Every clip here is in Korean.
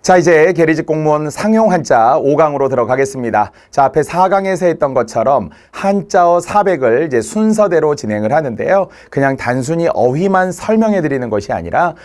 자, 이제 계리직 공무원 상용 한자 5강으로 들어가겠습니다. 자, 앞에 4강에서 했던 것처럼 한자어 400을 이제 순서대로 진행을 하는데요. 그냥 단순히 어휘만 설명해 드리는 것이 아니라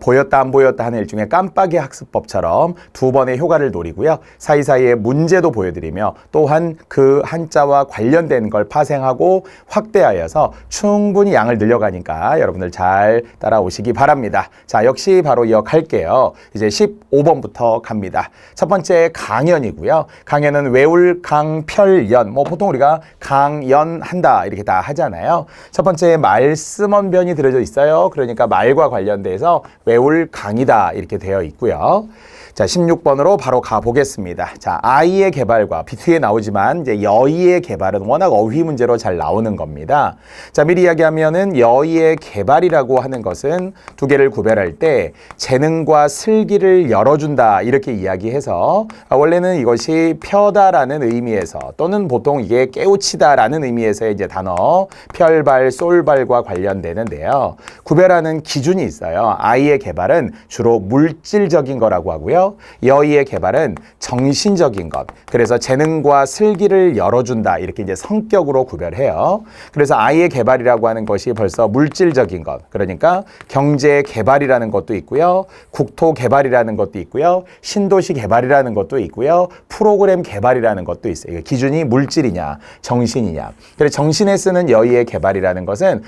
보였다 안 보였다 하는 일종의 깜빡이 학습법처럼 두 번의 효과를 노리고요. 사이사이에 문제도 보여드리며 또한 그 한자와 관련된 걸 파생하고 확대하여서 충분히 양을 늘려가니까 여러분들 잘 따라오시기 바랍니다. 자, 역시 바로 이어갈게요. 이제 15번부터 갑니다. 첫 번째 강연이고요. 강연은 외울, 강, 펼, 연. 보통 우리가 강연한다 이렇게 다 하잖아요. 첫 번째 말씀언변이 들어져 있어요. 그러니까 말과 관련돼서 외울 강이다 이렇게 되어 있고요. 자, 16번으로 바로 가보겠습니다. 자, 아이의 개발과 뒤에 나오지만 이제 여의의 개발은 워낙 어휘 문제로 잘 나오는 겁니다. 자, 미리 이야기하면은 여의의 개발이라고 하는 것은 두 개를 구별할 때 재능과 슬기를 열어준다 이렇게 이야기해서 원래는 이것이 펴다라는 의미에서 또는 보통 이게 깨우치다라는 의미에서의 이제 단어 펼발, 쏠발과 관련되는데요. 구별하는 기준이 있어요. 아이의 개발은 주로 물질적인 거라고 하고요. 여의의 개발은 정신적인 것. 그래서 재능과 슬기를 열어준다. 이렇게 이제 성격으로 구별해요. 그래서 아이의 개발이라고 하는 것이 벌써 물질적인 것. 그러니까 경제 개발이라는 것도 있고요. 국토 개발이라는 것도 있고요. 신도시 개발이라는 것도 있고요. 프로그램 개발이라는 것도 있어요. 기준이 물질이냐, 정신이냐. 그래서 정신에 쓰는 여의의 개발이라는 것은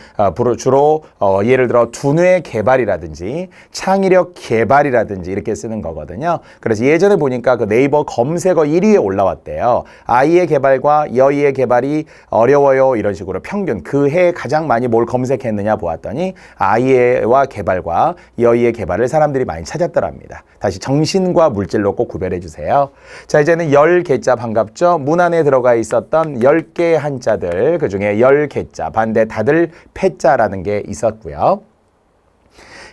주로 예를 들어 두뇌 개발이라든지 창의력 개발이라든지 이렇게 쓰는 거거든요. 그래서 예전에 보니까 그 네이버 검색어 1위에 올라왔대요. 아이의 개발과 여의의 개발이 어려워요 이런 식으로 평균 그 해 가장 많이 뭘 검색했느냐 보았더니 아이와 개발과 여의의 개발을 사람들이 많이 찾았더랍니다. 다시 정신과 물질로 꼭 구별해 주세요. 자, 이제는 10개자 반갑죠? 문 안에 들어가 있었던 10개의 한자들 그중에 10개자 반대 다들 패자라는 게 있었고요.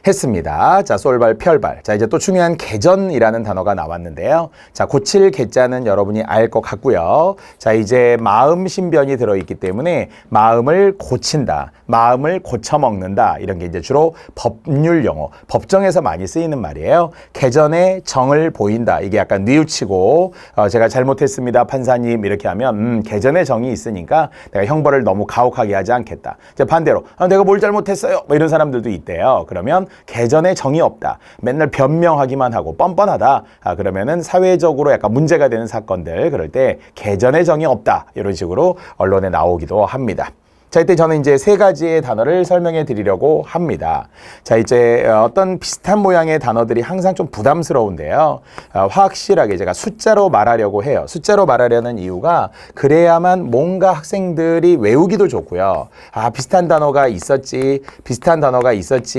했습니다. 자, 쏠발, 펼발. 자, 이제 또 중요한 개전이라는 단어가 나왔는데요. 자, 고칠 개자는 여러분이 알 것 같고요. 자, 이제 마음 신변이 들어있기 때문에 마음을 고친다. 마음을 고쳐먹는다. 이런 게 이제 주로 법률 용어, 법정에서 많이 쓰이는 말이에요. 개전에 정을 보인다. 이게 약간 뉘우치고 제가 잘못했습니다. 판사님 이렇게 하면 개전에 정이 있으니까 내가 형벌을 너무 가혹하게 하지 않겠다. 이제 반대로 내가 뭘 잘못했어요. 뭐 이런 사람들도 있대요. 그러면 개전에 정이 없다. 맨날 변명하기만 하고 뻔뻔하다. 그러면은 사회적으로 약간 문제가 되는 사건들 그럴 때 개전에 정이 없다. 이런 식으로 언론에 나오기도 합니다. 자, 이때 저는 이제 세 가지의 단어를 설명해 드리려고 합니다. 자, 이제 어떤 비슷한 모양의 단어들이 항상 좀 부담스러운데요. 확실하게 제가 숫자로 말하려고 해요. 숫자로 말하려는 이유가 그래야만 뭔가 학생들이 외우기도 좋고요. 비슷한 단어가 있었지,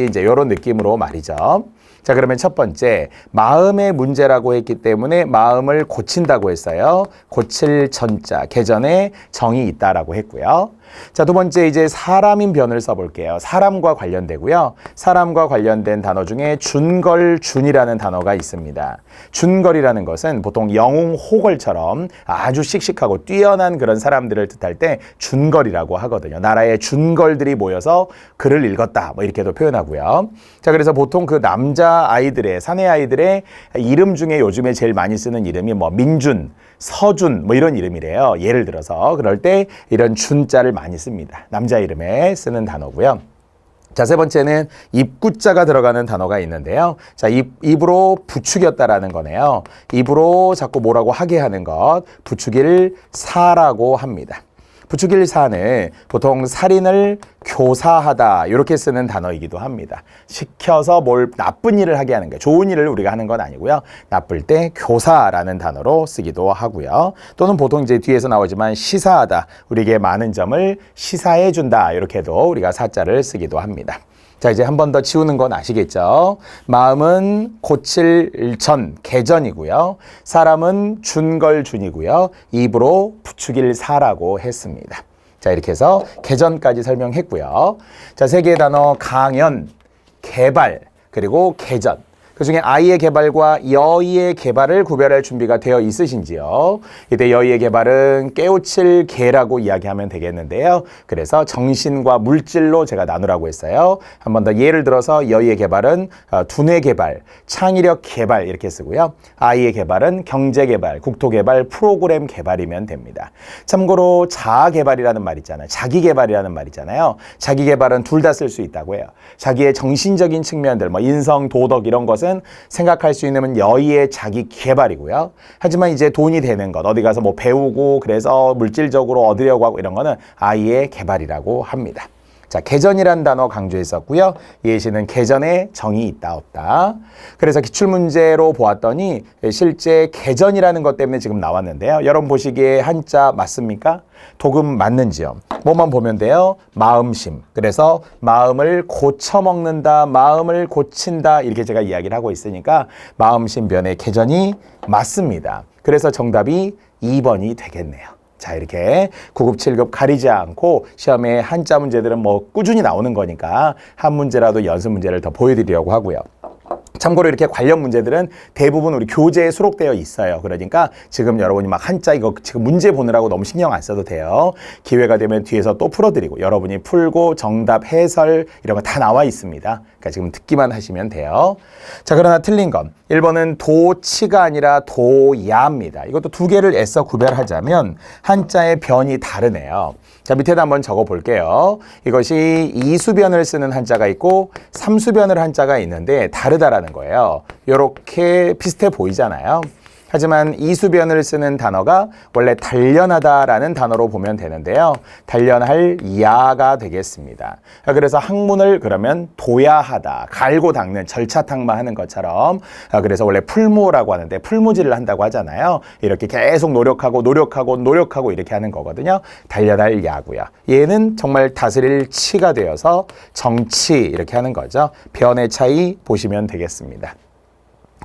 이제 이런 느낌으로 말이죠. 자, 그러면 첫 번째, 마음의 문제라고 했기 때문에 마음을 고친다고 했어요. 고칠 전자, 개전에 정이 있다라고 했고요. 자, 두 번째 이제 사람인 변을 써볼게요. 사람과 관련되고요. 사람과 관련된 단어 중에 준걸준이라는 단어가 있습니다. 준걸이라는 것은 보통 영웅 호걸처럼 아주 씩씩하고 뛰어난 그런 사람들을 뜻할 때 준걸이라고 하거든요. 나라의 준걸들이 모여서 글을 읽었다. 뭐 이렇게도 표현하고요. 자, 그래서 보통 그 남자 아이들의, 사내 아이들의 이름 중에 요즘에 제일 많이 쓰는 이름이 뭐 민준, 서준 뭐 이런 이름이래요. 예를 들어서 그럴 때 이런 준자를 많이 씁니다. 남자 이름에 쓰는 단어고요. 자, 세 번째는 입구자가 들어가는 단어가 있는데요. 자, 입으로 부추겼다라는 거네요. 입으로 자꾸 뭐라고 하게 하는 것, 부추길 사라고 합니다. 부추길 사는 보통 살인을 교사하다 이렇게 쓰는 단어이기도 합니다. 시켜서 뭘 나쁜 일을 하게 하는 거예요. 좋은 일을 우리가 하는 건 아니고요. 나쁠 때 교사라는 단어로 쓰기도 하고요. 또는 보통 이제 뒤에서 나오지만 시사하다. 우리에게 많은 점을 시사해 준다. 이렇게도 우리가 사자를 쓰기도 합니다. 자, 이제 한 번 더 지우는 건 아시겠죠? 마음은 고칠 전, 개전이고요. 사람은 준걸준이고요. 입으로 부추길 사라고 했습니다. 자, 이렇게 해서 개전까지 설명했고요. 자, 세 개의 단어 강연, 개발, 그리고 개전. 그중에 아이의 개발과 여의의 개발을 구별할 준비가 되어 있으신지요? 이때 여의의 개발은 깨우칠 개라고 이야기하면 되겠는데요. 그래서 정신과 물질로 제가 나누라고 했어요. 한 번 더 예를 들어서 여의의 개발은 두뇌 개발, 창의력 개발 이렇게 쓰고요. 아이의 개발은 경제 개발, 국토 개발, 프로그램 개발이면 됩니다. 참고로 자아 개발이라는 말 있잖아요. 자기 개발이라는 말 있잖아요. 자기 개발은 둘 다 쓸 수 있다고 해요. 자기의 정신적인 측면들, 뭐 인성, 도덕 이런 것은 생각할 수 있는 여의의 자기 개발이고요. 하지만 이제 돈이 되는 것, 어디 가서 뭐 배우고 그래서 물질적으로 얻으려고 하고 이런 거는 아이의 개발이라고 합니다. 자, 개전이란 단어 강조했었고요. 예시는 개전에 정이 있다 없다. 그래서 기출문제로 보았더니 실제 개전이라는 것 때문에 지금 나왔는데요. 여러분 보시기에 한자 맞습니까? 도금 맞는지요? 뭐만 보면 돼요. 마음심. 그래서 마음을 고쳐먹는다, 마음을 고친다 이렇게 제가 이야기를 하고 있으니까 마음심변의 개전이 맞습니다. 그래서 정답이 2번이 되겠네요. 자, 이렇게 9급, 7급 가리지 않고 시험에 한자 문제들은 뭐 꾸준히 나오는 거니까 한 문제라도 연습 문제를 더 보여드리려고 하고요. 참고로 이렇게 관련 문제들은 대부분 우리 교재에 수록되어 있어요. 그러니까 지금 여러분이 막 한자 이거 지금 문제 보느라고 너무 신경 안 써도 돼요. 기회가 되면 뒤에서 또 풀어드리고 여러분이 풀고 정답 해설 이런 거 다 나와 있습니다. 그러니까 지금 듣기만 하시면 돼요. 자, 그러나 틀린 건 1번은 도치가 아니라 도야입니다. 이것도 두 개를 애써 구별하자면 한자의 변이 다르네요. 자, 밑에다 한번 적어 볼게요. 이것이 이수변을 쓰는 한자가 있고 삼수변을 한자가 있는데 다르다라는 거예요. 이렇게 비슷해 보이잖아요. 하지만 이수변을 쓰는 단어가 원래 단련하다라는 단어로 보면 되는데요. 단련할 야가 되겠습니다. 그래서 학문을 그러면 도야하다, 갈고 닦는 절차탕마 하는 것처럼 그래서 원래 풀무라고 하는데 풀무질을 한다고 하잖아요. 이렇게 계속 노력하고 이렇게 하는 거거든요. 단련할 야고요. 얘는 정말 다스릴 치가 되어서 정치 이렇게 하는 거죠. 변의 차이 보시면 되겠습니다.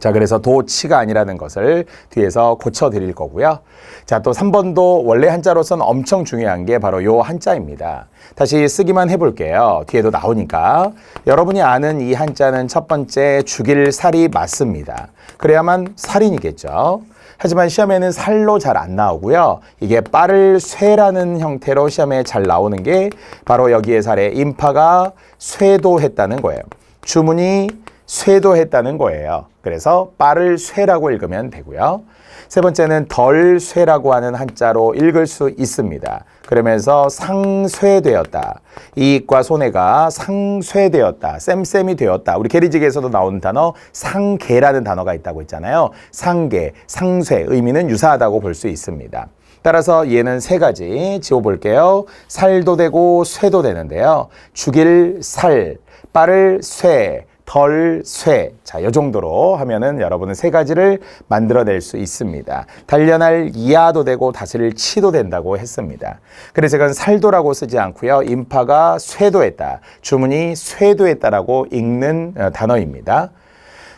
자, 그래서 도치가 아니라는 것을 뒤에서 고쳐드릴 거고요. 자, 또 3번도 원래 한자로서는 엄청 중요한 게 바로 요 한자입니다. 다시 쓰기만 해볼게요. 뒤에도 나오니까. 여러분이 아는 이 한자는 첫 번째 죽일 살이 맞습니다. 그래야만 살인이겠죠. 하지만 시험에는 살로 잘 안 나오고요. 이게 빠를 쇠라는 형태로 시험에 잘 나오는 게 바로 여기에 살에 인파가 쇠도했다는 거예요. 주문이 쇠도했다는 거예요. 그래서 빠를 쇠라고 읽으면 되고요. 세 번째는 덜 쇠라고 하는 한자로 읽을 수 있습니다. 그러면서 상쇠되었다. 이익과 손해가 상쇠되었다. 쌤쌤이 되었다. 우리 계리지기에서도 나오는 단어 상계라는 단어가 있다고 했잖아요. 상계, 상쇠 의미는 유사하다고 볼 수 있습니다. 따라서 얘는 세 가지 지워볼게요. 살도 되고 쇠도 되는데요. 죽일 살, 빠를 쇠, 덜 쇠. 자, 이 정도로 하면은 여러분은 세 가지를 만들어낼 수 있습니다. 단련할 이하도 되고 다스릴 치도 된다고 했습니다. 그래서 이건 살도라고 쓰지 않고요. 인파가 쇠도했다. 주문이 쇠도했다라고 읽는 단어입니다.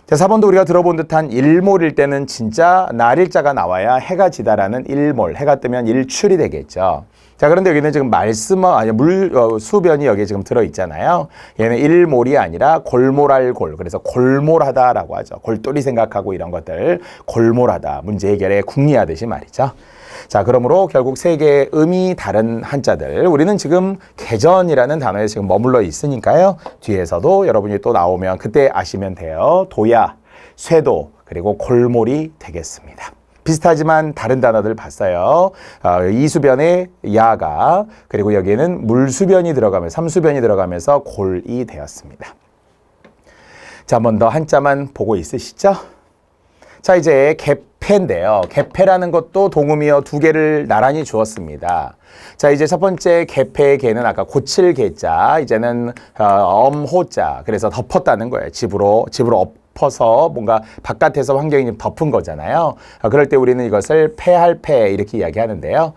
자, 4번도 우리가 들어본 듯한 일몰일 때는 진짜 날일자가 나와야 해가 지다라는 일몰, 해가 뜨면 일출이 되겠죠. 자, 그런데 여기는 지금 수변이 여기에 지금 들어있잖아요. 얘는 일몰이 아니라 골몰할 골. 그래서 골몰하다라고 하죠. 골똘히 생각하고 이런 것들. 골몰하다. 문제 해결에 궁리하듯이 말이죠. 자, 그러므로 결국 세 개의 의미 다른 한자들. 우리는 지금 개전이라는 단어에 지금 머물러 있으니까요. 뒤에서도 여러분이 또 나오면 그때 아시면 돼요. 도야, 쇠도, 그리고 골몰이 되겠습니다. 비슷하지만 다른 단어들 봤어요. 이수변의 야가, 그리고 여기에는 물수변이 들어가면서 삼수변이 들어가면서 골이 되었습니다. 자, 한 번 더 한자만 보고 있으시죠? 자, 이제 개폐인데요. 개폐라는 것도 동음이어 두 개를 나란히 주었습니다. 자, 이제 첫 번째 개폐의 개는 아까 고칠 개자, 이제는 엄호자, 그래서 덮었다는 거예요. 집으로 엎어서 뭔가 바깥에서 환경이 덮은 거잖아요. 그럴 때 우리는 이것을 폐할 폐 이렇게 이야기하는데요.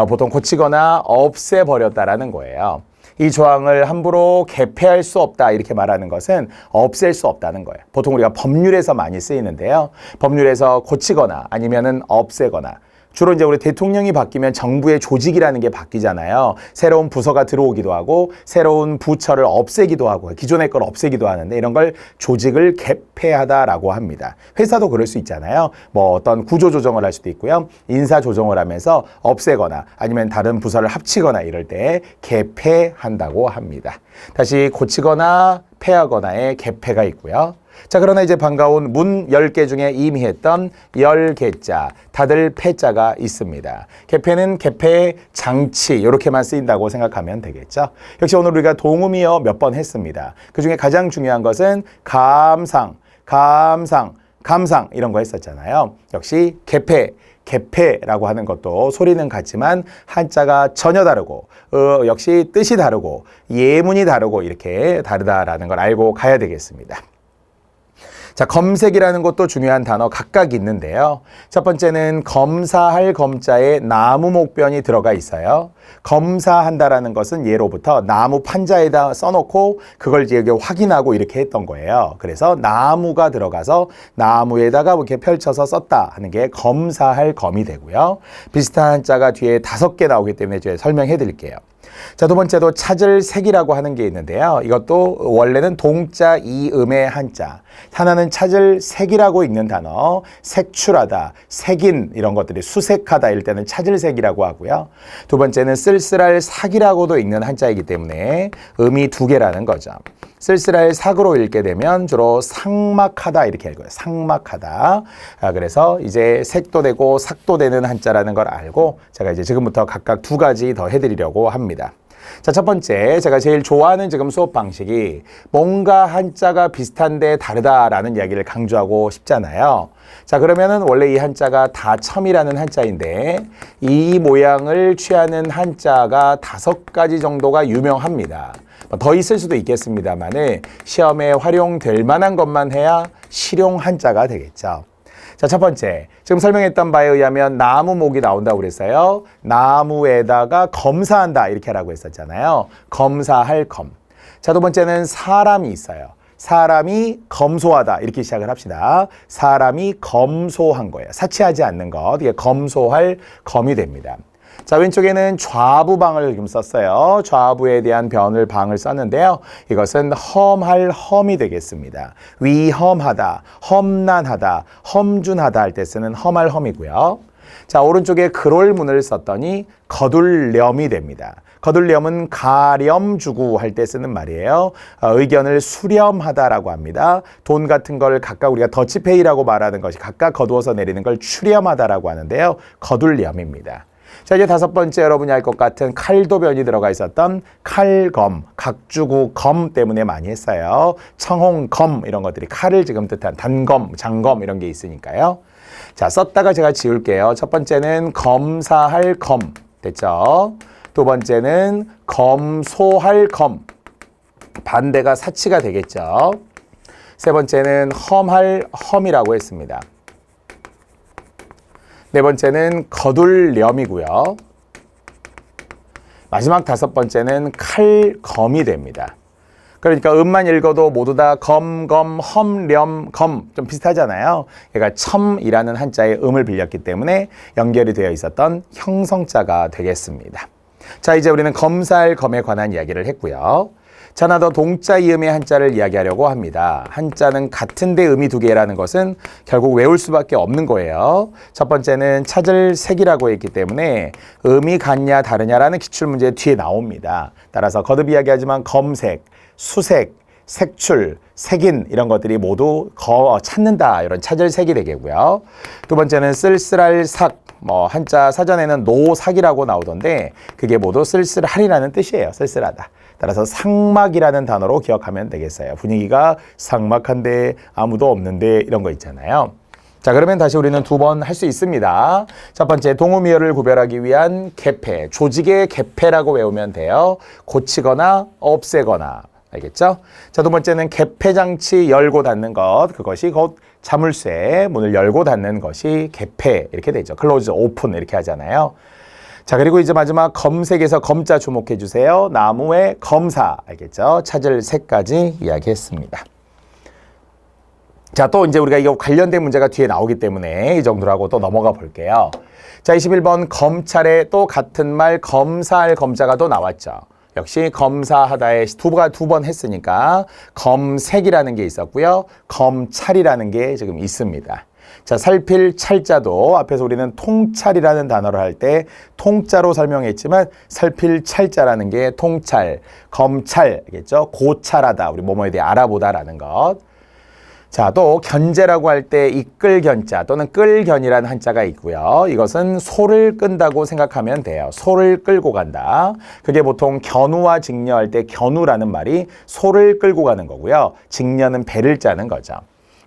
보통 고치거나 없애버렸다라는 거예요. 이 조항을 함부로 개폐할 수 없다 이렇게 말하는 것은 없앨 수 없다는 거예요. 보통 우리가 법률에서 많이 쓰이는데요. 법률에서 고치거나 아니면은 없애거나 주로 이제 우리 대통령이 바뀌면 정부의 조직이라는 게 바뀌잖아요. 새로운 부서가 들어오기도 하고 새로운 부처를 없애기도 하고 기존의 걸 없애기도 하는데 이런 걸 조직을 개폐하다라고 합니다. 회사도 그럴 수 있잖아요. 뭐 어떤 구조 조정을 할 수도 있고요. 인사 조정을 하면서 없애거나 아니면 다른 부서를 합치거나 이럴 때 개폐한다고 합니다. 다시 고치거나 폐하거나의 개폐가 있고요. 자, 그러나 이제 반가운 문 10개 중에 이미 했던 10개자, 다들 폐자가 있습니다. 개폐는 개폐 장치 이렇게만 쓰인다고 생각하면 되겠죠. 역시 오늘 우리가 동음이어 몇 번 했습니다. 그중에 가장 중요한 것은 감상 이런 거 했었잖아요. 역시 개폐라고 하는 것도 소리는 같지만 한자가 전혀 다르고 역시 뜻이 다르고 예문이 다르고 이렇게 다르다라는 걸 알고 가야 되겠습니다. 자, 검색이라는 것도 중요한 단어 각각 있는데요. 첫 번째는 검사할 검자에 나무 목변이 들어가 있어요. 검사한다라는 것은 예로부터 나무 판자에다 써놓고 그걸 이제 확인하고 이렇게 했던 거예요. 그래서 나무가 들어가서 나무에다가 이렇게 펼쳐서 썼다 하는 게 검사할 검이 되고요. 비슷한 한자가 뒤에 5개 나오기 때문에 제가 설명해 드릴게요. 자, 두 번째도 찾을 색이라고 하는 게 있는데요. 이것도 원래는 동자 이음의 한자. 하나는 찾을 색이라고 읽는 단어, 색출하다, 색인 이런 것들이 수색하다 이럴 때는 찾을 색이라고 하고요. 두 번째는 쓸쓸할 삭이라고도 읽는 한자이기 때문에 음이 2개라는 거죠. 쓸쓸할 삭으로 읽게 되면 주로 삭막하다 이렇게 읽어요. 삭막하다. 그래서 이제 색도 되고 삭도 되는 한자라는 걸 알고 제가 이제 지금부터 각각 2가지 더 해드리려고 합니다. 자, 첫 번째 제가 제일 좋아하는 지금 수업 방식이 뭔가 한자가 비슷한데 다르다라는 이야기를 강조하고 싶잖아요. 자, 그러면은 원래 이 한자가 다첨이라는 한자인데 이 모양을 취하는 한자가 5가지 정도가 유명합니다. 더 있을 수도 있겠습니다만은 시험에 활용될 만한 것만 해야 실용 한자가 되겠죠. 자, 첫 번째, 지금 설명했던 바에 의하면 나무목이 나온다고 그랬어요. 나무에다가 검사한다 이렇게 하라고 했었잖아요. 검사할 검. 자, 두 번째는 사람이 있어요. 사람이 검소하다 이렇게 시작을 합시다. 사람이 검소한 거예요. 사치하지 않는 것. 이게 검소할 검이 됩니다. 자, 왼쪽에는 좌부방을 지금 썼어요. 좌부에 대한 방을 썼는데요. 이것은 험할 험이 되겠습니다. 위험하다, 험난하다, 험준하다 할 때 쓰는 험할 험이고요. 자, 오른쪽에 그롤문을 썼더니 거둘렴이 됩니다. 거둘렴은 가렴 주고 할 때 쓰는 말이에요. 의견을 수렴하다라고 합니다. 돈 같은 걸 각각 우리가 더치페이라고 말하는 것이 각각 거두어서 내리는 걸 추렴하다라고 하는데요. 거둘렴입니다. 자, 이제 5번째 여러분이 알 것 같은 칼도변이 들어가 있었던 칼검, 각주구 검 때문에 많이 했어요. 청홍검 이런 것들이 칼을 지금 뜻한 단검, 장검 이런 게 있으니까요. 자, 썼다가 제가 지울게요. 첫 번째는 검사할 검 됐죠? 두 번째는 검소할 검, 반대가 사치가 되겠죠? 세 번째는 험할 험이라고 했습니다. 네 번째는 거둘렴이고요. 마지막 5번째는 칼검이 됩니다. 그러니까 음만 읽어도 모두 다 검, 험, 렴, 검 좀 비슷하잖아요. 얘가 첨이라는 한자의 음을 빌렸기 때문에 연결이 되어 있었던 형성자가 되겠습니다. 자, 이제 우리는 검사할 검에 관한 이야기를 했고요. 자, 하나 더 동자 이음의 한자를 이야기하려고 합니다. 한자는 같은데 음이 2개라는 것은 결국 외울 수밖에 없는 거예요. 첫 번째는 찾을 색이라고 했기 때문에 음이 같냐 다르냐라는 기출문제 뒤에 나옵니다. 따라서 거듭 이야기하지만 검색, 수색, 색출, 색인 이런 것들이 모두 찾는다 이런 찾을 색이 되겠고요. 두 번째는 쓸쓸할 삭, 한자 사전에는 노삭이라고 나오던데 그게 모두 쓸쓸하리라는 뜻이에요. 쓸쓸하다. 따라서 삭막이라는 단어로 기억하면 되겠어요. 분위기가 삭막한데 아무도 없는데 이런 거 있잖아요. 자, 그러면 다시 우리는 2번 할 수 있습니다. 첫 번째, 동음이어를 구별하기 위한 개폐, 조직의 개폐라고 외우면 돼요. 고치거나 없애거나. 알겠죠? 자, 두 번째는 개폐장치 열고 닫는 것, 그것이 곧 자물쇠, 문을 열고 닫는 것이 개폐 이렇게 되죠. 클로즈, 오픈 이렇게 하잖아요. 자, 그리고 이제 마지막 검색에서 검자 주목해 주세요. 나무의 검사, 알겠죠? 찾을 색까지 이야기했습니다. 자, 또 이제 우리가 이거 관련된 문제가 뒤에 나오기 때문에 이 정도로 하고 또 넘어가 볼게요. 자, 21번 검찰에 또 같은 말 검사할 검자가 또 나왔죠. 역시 검사하다에 두 번 했으니까 검색이라는 게 있었고요. 검찰이라는 게 지금 있습니다. 자, 살필 찰자도 앞에서 우리는 통찰이라는 단어를 할 때 통자로 설명했지만 살필 찰자라는 게 통찰, 검찰이겠죠. 고찰하다, 우리 뭐뭐에 대해 알아보다라는 것. 자, 또 견제라고 할 때 이끌 견자 또는 끌 견이라는 한자가 있고요. 이것은 소를 끈다고 생각하면 돼요. 소를 끌고 간다. 그게 보통 견우와 직녀할 때 견우라는 말이 소를 끌고 가는 거고요. 직녀는 배를 짜는 거죠.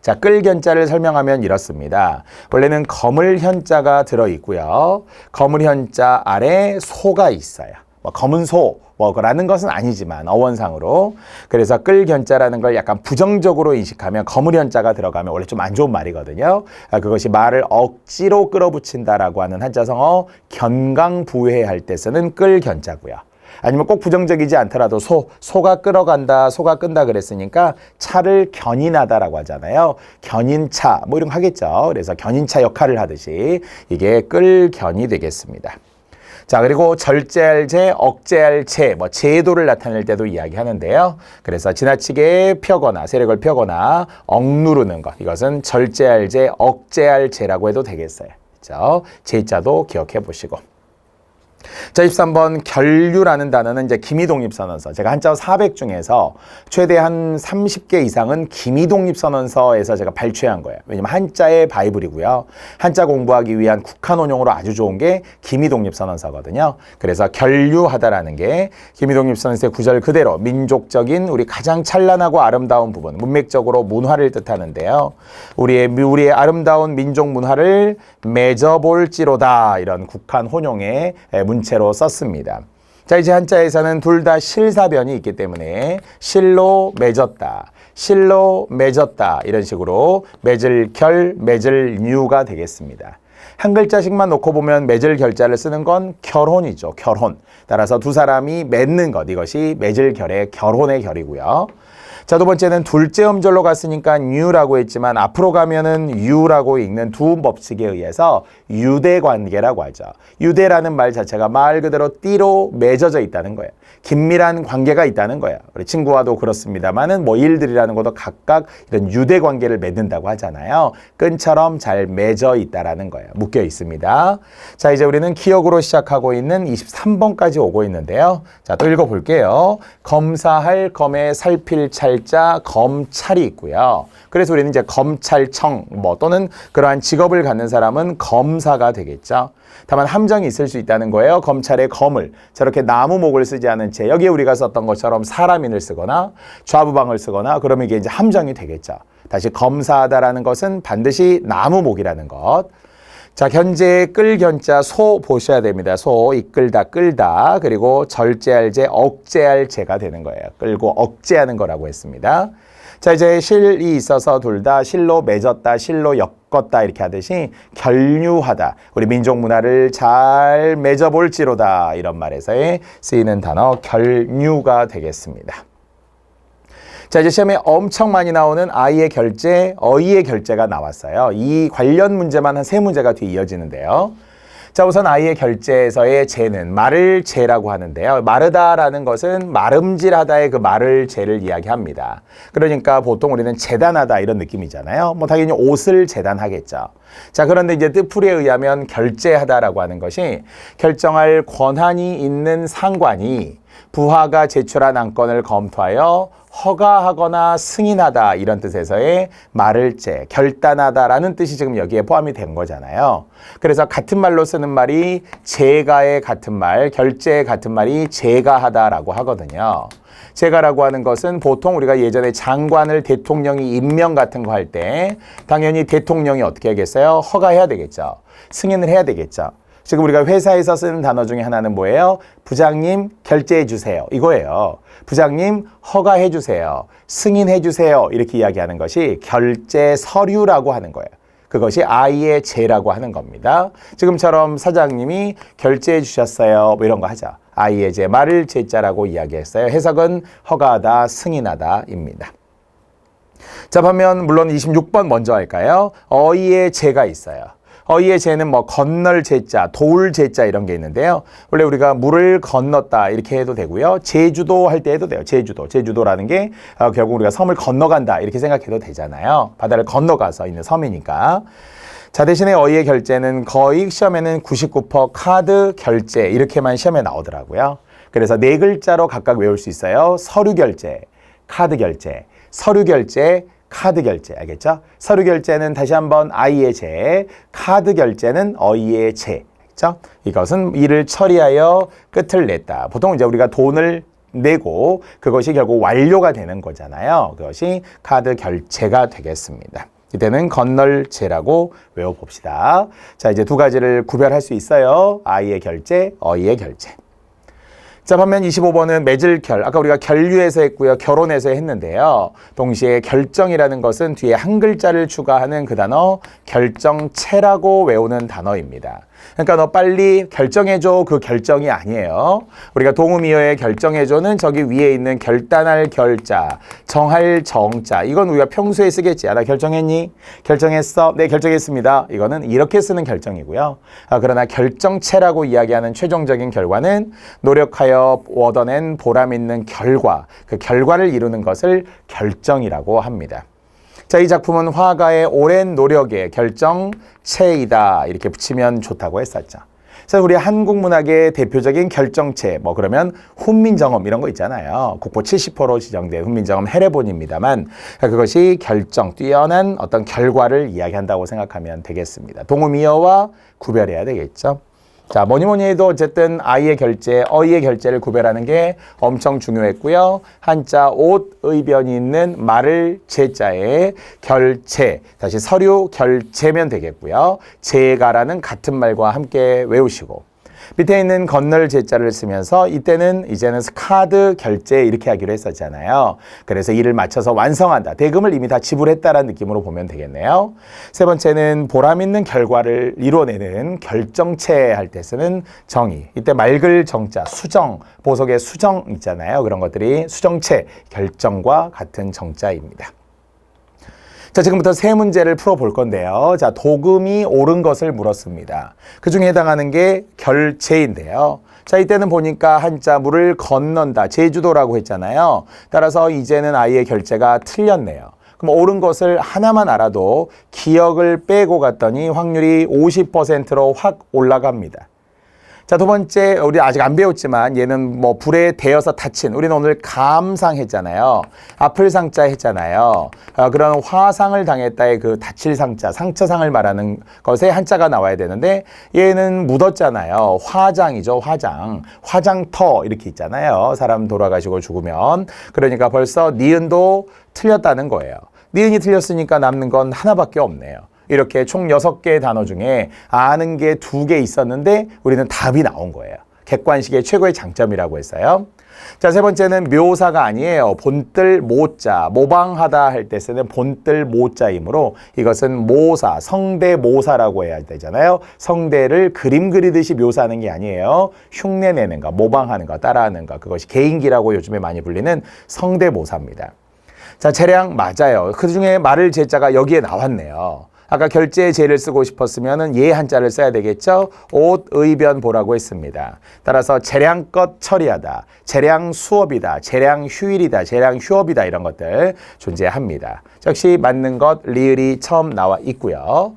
자, 끌 견자를 설명하면 이렇습니다. 원래는 검을 현자가 들어있고요. 검을 현자 아래 소가 있어요. 검은 소, 라는 것은 아니지만 어원상으로. 그래서 끌 견자라는 걸 약간 부정적으로 인식하면 검을 현자가 들어가면 원래 좀 안 좋은 말이거든요. 그것이 말을 억지로 끌어붙인다라고 하는 한자성어 견강부회할 때 쓰는 끌 견자고요. 아니면 꼭 부정적이지 않더라도 소가 끌어간다, 소가 끈다 그랬으니까 차를 견인하다라고 하잖아요. 견인차, 이런 거 하겠죠. 그래서 견인차 역할을 하듯이 이게 끌견이 되겠습니다. 자, 그리고 절제할 제, 억제할 제, 제도를 나타낼 때도 이야기하는데요. 그래서 지나치게 펴거나, 세력을 펴거나, 억누르는 것. 이것은 절제할 제, 억제할 제라고 해도 되겠어요. 그렇죠? 제자도 기억해 보시고. 자, 13번 결류라는 단어는 이제 기미독립선언서. 제가 한자 400 중에서 최대 한 30개 이상은 기미독립선언서에서 제가 발췌한 거예요. 왜냐면 한자의 바이블이고요. 한자 공부하기 위한 국한원용으로 아주 좋은 게 기미독립선언서거든요. 그래서 결류하다라는 게 기미독립선언서의 구절 그대로 민족적인 우리 가장 찬란하고 아름다운 부분, 문맥적으로 문화를 뜻하는데요. 우리의 아름다운 민족 문화를 맺어볼지로다, 이런 국한 혼용의 문체로 썼습니다. 자, 이제 한자에서는 둘 다 실사변이 있기 때문에 실로 맺었다, 실로 맺었다, 이런 식으로 맺을 결, 맺을 류가 되겠습니다. 한 글자씩만 놓고 보면 맺을 결자를 쓰는 건 결혼이죠. 결혼. 따라서 두 사람이 맺는 것, 이것이 맺을 결의 결혼의 결이고요. 자, 두 번째는 둘째 음절로 갔으니까 뉴라고 했지만 앞으로 가면은 유라고 읽는 두 법칙에 의해서 유대관계라고 하죠. 유대라는 말 자체가 말 그대로 띠로 맺어져 있다는 거예요. 긴밀한 관계가 있다는 거예요. 우리 친구와도 그렇습니다만은 일들이라는 것도 각각 이런 유대관계를 맺는다고 하잖아요. 끈처럼 잘 맺어 있다라는 거예요. 묶여 있습니다. 자, 이제 우리는 기억으로 시작하고 있는 23번까지 오고 있는데요. 자, 또 읽어볼게요. 검사할 검에 살필 찰자 검찰이 있고요. 그래서 우리는 이제 검찰청 또는 그러한 직업을 갖는 사람은 검사가 되겠죠. 다만 함정이 있을 수 있다는 거예요. 검찰의 검을 저렇게 나무목을 쓰지 않은 채 여기에 우리가 썼던 것처럼 사람인을 쓰거나 좌부방을 쓰거나 그러면 이게 이제 함정이 되겠죠. 다시 검사하다라는 것은 반드시 나무목이라는 것. 자, 현재 끌견자 소 보셔야 됩니다. 소, 이끌다, 끌다. 그리고 절제할 제, 억제할 제가 되는 거예요. 끌고 억제하는 거라고 했습니다. 자, 이제 실이 있어서 둘 다 실로 맺었다, 실로 엮었다 이렇게 하듯이 결류하다. 우리 민족 문화를 잘 맺어볼지로다. 이런 말에서의 쓰이는 단어 결류가 되겠습니다. 자, 이제 시험에 엄청 많이 나오는 아이의 결제, 어이의 결제가 나왔어요. 이 관련 문제만 한 3문제가 뒤에 이어지는데요. 자, 우선 아이의 결제에서의 제는 마를 제라고 하는데요. 마르다라는 것은 마름질하다의 그 마를 제를 이야기합니다. 그러니까 보통 우리는 재단하다 이런 느낌이잖아요. 당연히 옷을 재단하겠죠. 자, 그런데 이제 뜻풀이에 의하면 결제하다라고 하는 것이 결정할 권한이 있는 상관이 부하가 제출한 안건을 검토하여 허가하거나 승인하다 이런 뜻에서의 말을제, 결단하다라는 뜻이 지금 여기에 포함이 된 거잖아요. 그래서 같은 말로 쓰는 말이 제가의 같은 말, 결제의 같은 말이 제가하다라고 하거든요. 제가라고 하는 것은 보통 우리가 예전에 장관을 대통령이 임명 같은 거 할 때 당연히 대통령이 어떻게 하겠어요? 허가해야 되겠죠. 승인을 해야 되겠죠. 지금 우리가 회사에서 쓰는 단어 중에 하나는 뭐예요? 부장님 결제해 주세요. 이거예요. 부장님 허가해 주세요. 승인해 주세요. 이렇게 이야기하는 것이 결제 서류라고 하는 거예요. 그것이 아이의 제라고 하는 겁니다. 지금처럼 사장님이 결제해 주셨어요. 이런 거 하자. 아이의 제, 말을 제자라고 이야기했어요. 해석은 허가하다, 승인하다입니다. 자, 반면 물론 26번 먼저 할까요? 어이의 제가 있어요. 어이의 제는 뭐 건널 제자, 도울 제자 이런 게 있는데요. 원래 우리가 물을 건넜다 이렇게 해도 되고요. 제주도 할 때 해도 돼요. 제주도라는 게 결국 우리가 섬을 건너간다 이렇게 생각해도 되잖아요. 바다를 건너가서 있는 섬이니까. 자, 대신에 어이의 결제는 거의 시험에는 99% 카드 결제 이렇게만 시험에 나오더라고요. 그래서 네 글자로 각각 외울 수 있어요. 서류 결제, 카드 결제, 서류 결제, 카드 결제. 알겠죠? 서류 결제는 다시 한번 아이의 제, 카드 결제는 어이의 제. 알겠죠? 이것은 일을 처리하여 끝을 냈다. 보통 이제 우리가 돈을 내고 그것이 결국 완료가 되는 거잖아요. 그것이 카드 결제가 되겠습니다. 이때는 건널제라고 외워봅시다. 자, 이제 두 가지를 구별할 수 있어요. 아이의 결제, 어이의 결제. 자, 반면 25번은 맺을 결. 아까 우리가 결류해서 했고요. 결혼해서 했는데요. 동시에 결정이라는 것은 뒤에 한 글자를 추가하는 그 단어 결정체라고 외우는 단어입니다. 그러니까 너 빨리 결정해줘. 그 결정이 아니에요. 우리가 동음이어의 결정해줘는 저기 위에 있는 결단할 결자, 정할 정자. 이건 우리가 평소에 쓰겠지. 나 결정했니? 결정했어? 네, 결정했습니다. 이거는 이렇게 쓰는 결정이고요. 그러나 결정체라고 이야기하는 최종적인 결과는 노력하여 얻어낸 보람 있는 결과, 그 결과를 이루는 것을 결정이라고 합니다. 자, 이 작품은 화가의 오랜 노력의 결정체이다. 이렇게 붙이면 좋다고 했었죠. 자, 우리 한국 문학의 대표적인 결정체, 뭐 그러면 훈민정음 이런 거 있잖아요. 국보 70호로 지정된 훈민정음 해례본입니다만 그것이 결정, 뛰어난 어떤 결과를 이야기한다고 생각하면 되겠습니다. 동음이어와 구별해야 되겠죠. 자, 뭐니 해도 어쨌든 아이의 결제, 어이의 결제를 구별하는 게 엄청 중요했고요. 한자 옷, 의변이 있는 말을 제자에 결체, 다시 서류 결제면 되겠고요. 제가라는 같은 말과 함께 외우시고 밑에 있는 건널 제자를 쓰면서 이때는 이제는 카드 결제 이렇게 하기로 했었잖아요. 그래서 일을 마쳐서 완성한다. 대금을 이미 다 지불했다라는 느낌으로 보면 되겠네요. 세 번째는 보람 있는 결과를 이뤄내는 결정체 할 때 쓰는 정의. 이때 맑을 정자, 수정, 보석의 수정 있잖아요. 그런 것들이 수정체, 결정과 같은 정자입니다. 자, 지금부터 세 문제를 풀어볼 건데요. 자, 도금이 옳은 것을 물었습니다. 그 중에 해당하는 게 결제인데요. 자, 이때는 보니까 한자 물을 건넌다, 제주도라고 했잖아요. 따라서 이제는 아이의 결제가 틀렸네요. 그럼 옳은 것을 하나만 알아도 기억을 빼고 갔더니 확률이 50%로 확 올라갑니다. 자, 두 번째, 우리 아직 안 배웠지만 얘는 뭐 불에 데여서 다친, 우리는 오늘 감상했잖아요. 아플 상자 했잖아요. 그런 화상을 당했다의 그 다칠 상자, 상처상을 말하는 것에 한자가 나와야 되는데 얘는 묻었잖아요. 화장이죠, 화장. 화장터 이렇게 있잖아요. 사람 돌아가시고 죽으면. 그러니까 벌써 니은도 틀렸다는 거예요. 니은이 틀렸으니까 남는 건 하나밖에 없네요. 이렇게 총 6개의 단어 중에 아는 게 2개 있었는데 우리는 답이 나온 거예요. 객관식의 최고의 장점이라고 했어요. 자, 세 번째는 묘사가 아니에요. 본뜰 모자, 모방하다 할 때 쓰는 본뜰 모자이므로 이것은 모사, 성대모사라고 해야 되잖아요. 성대를 그림 그리듯이 묘사하는 게 아니에요. 흉내내는 거, 모방하는 거, 따라하는 거. 그것이 개인기라고 요즘에 많이 불리는 성대모사입니다. 자, 재량 맞아요. 그 중에 말을 제자가 여기에 나왔네요. 아까 결제의 제를 쓰고 싶었으면 예 한자를 써야 되겠죠. 옷, 의변 보라고 했습니다. 따라서 재량껏 처리하다, 재량 수업이다, 재량 휴일이다, 재량 휴업이다 이런 것들 존재합니다. 역시 맞는 것 리을이 처음 나와 있고요.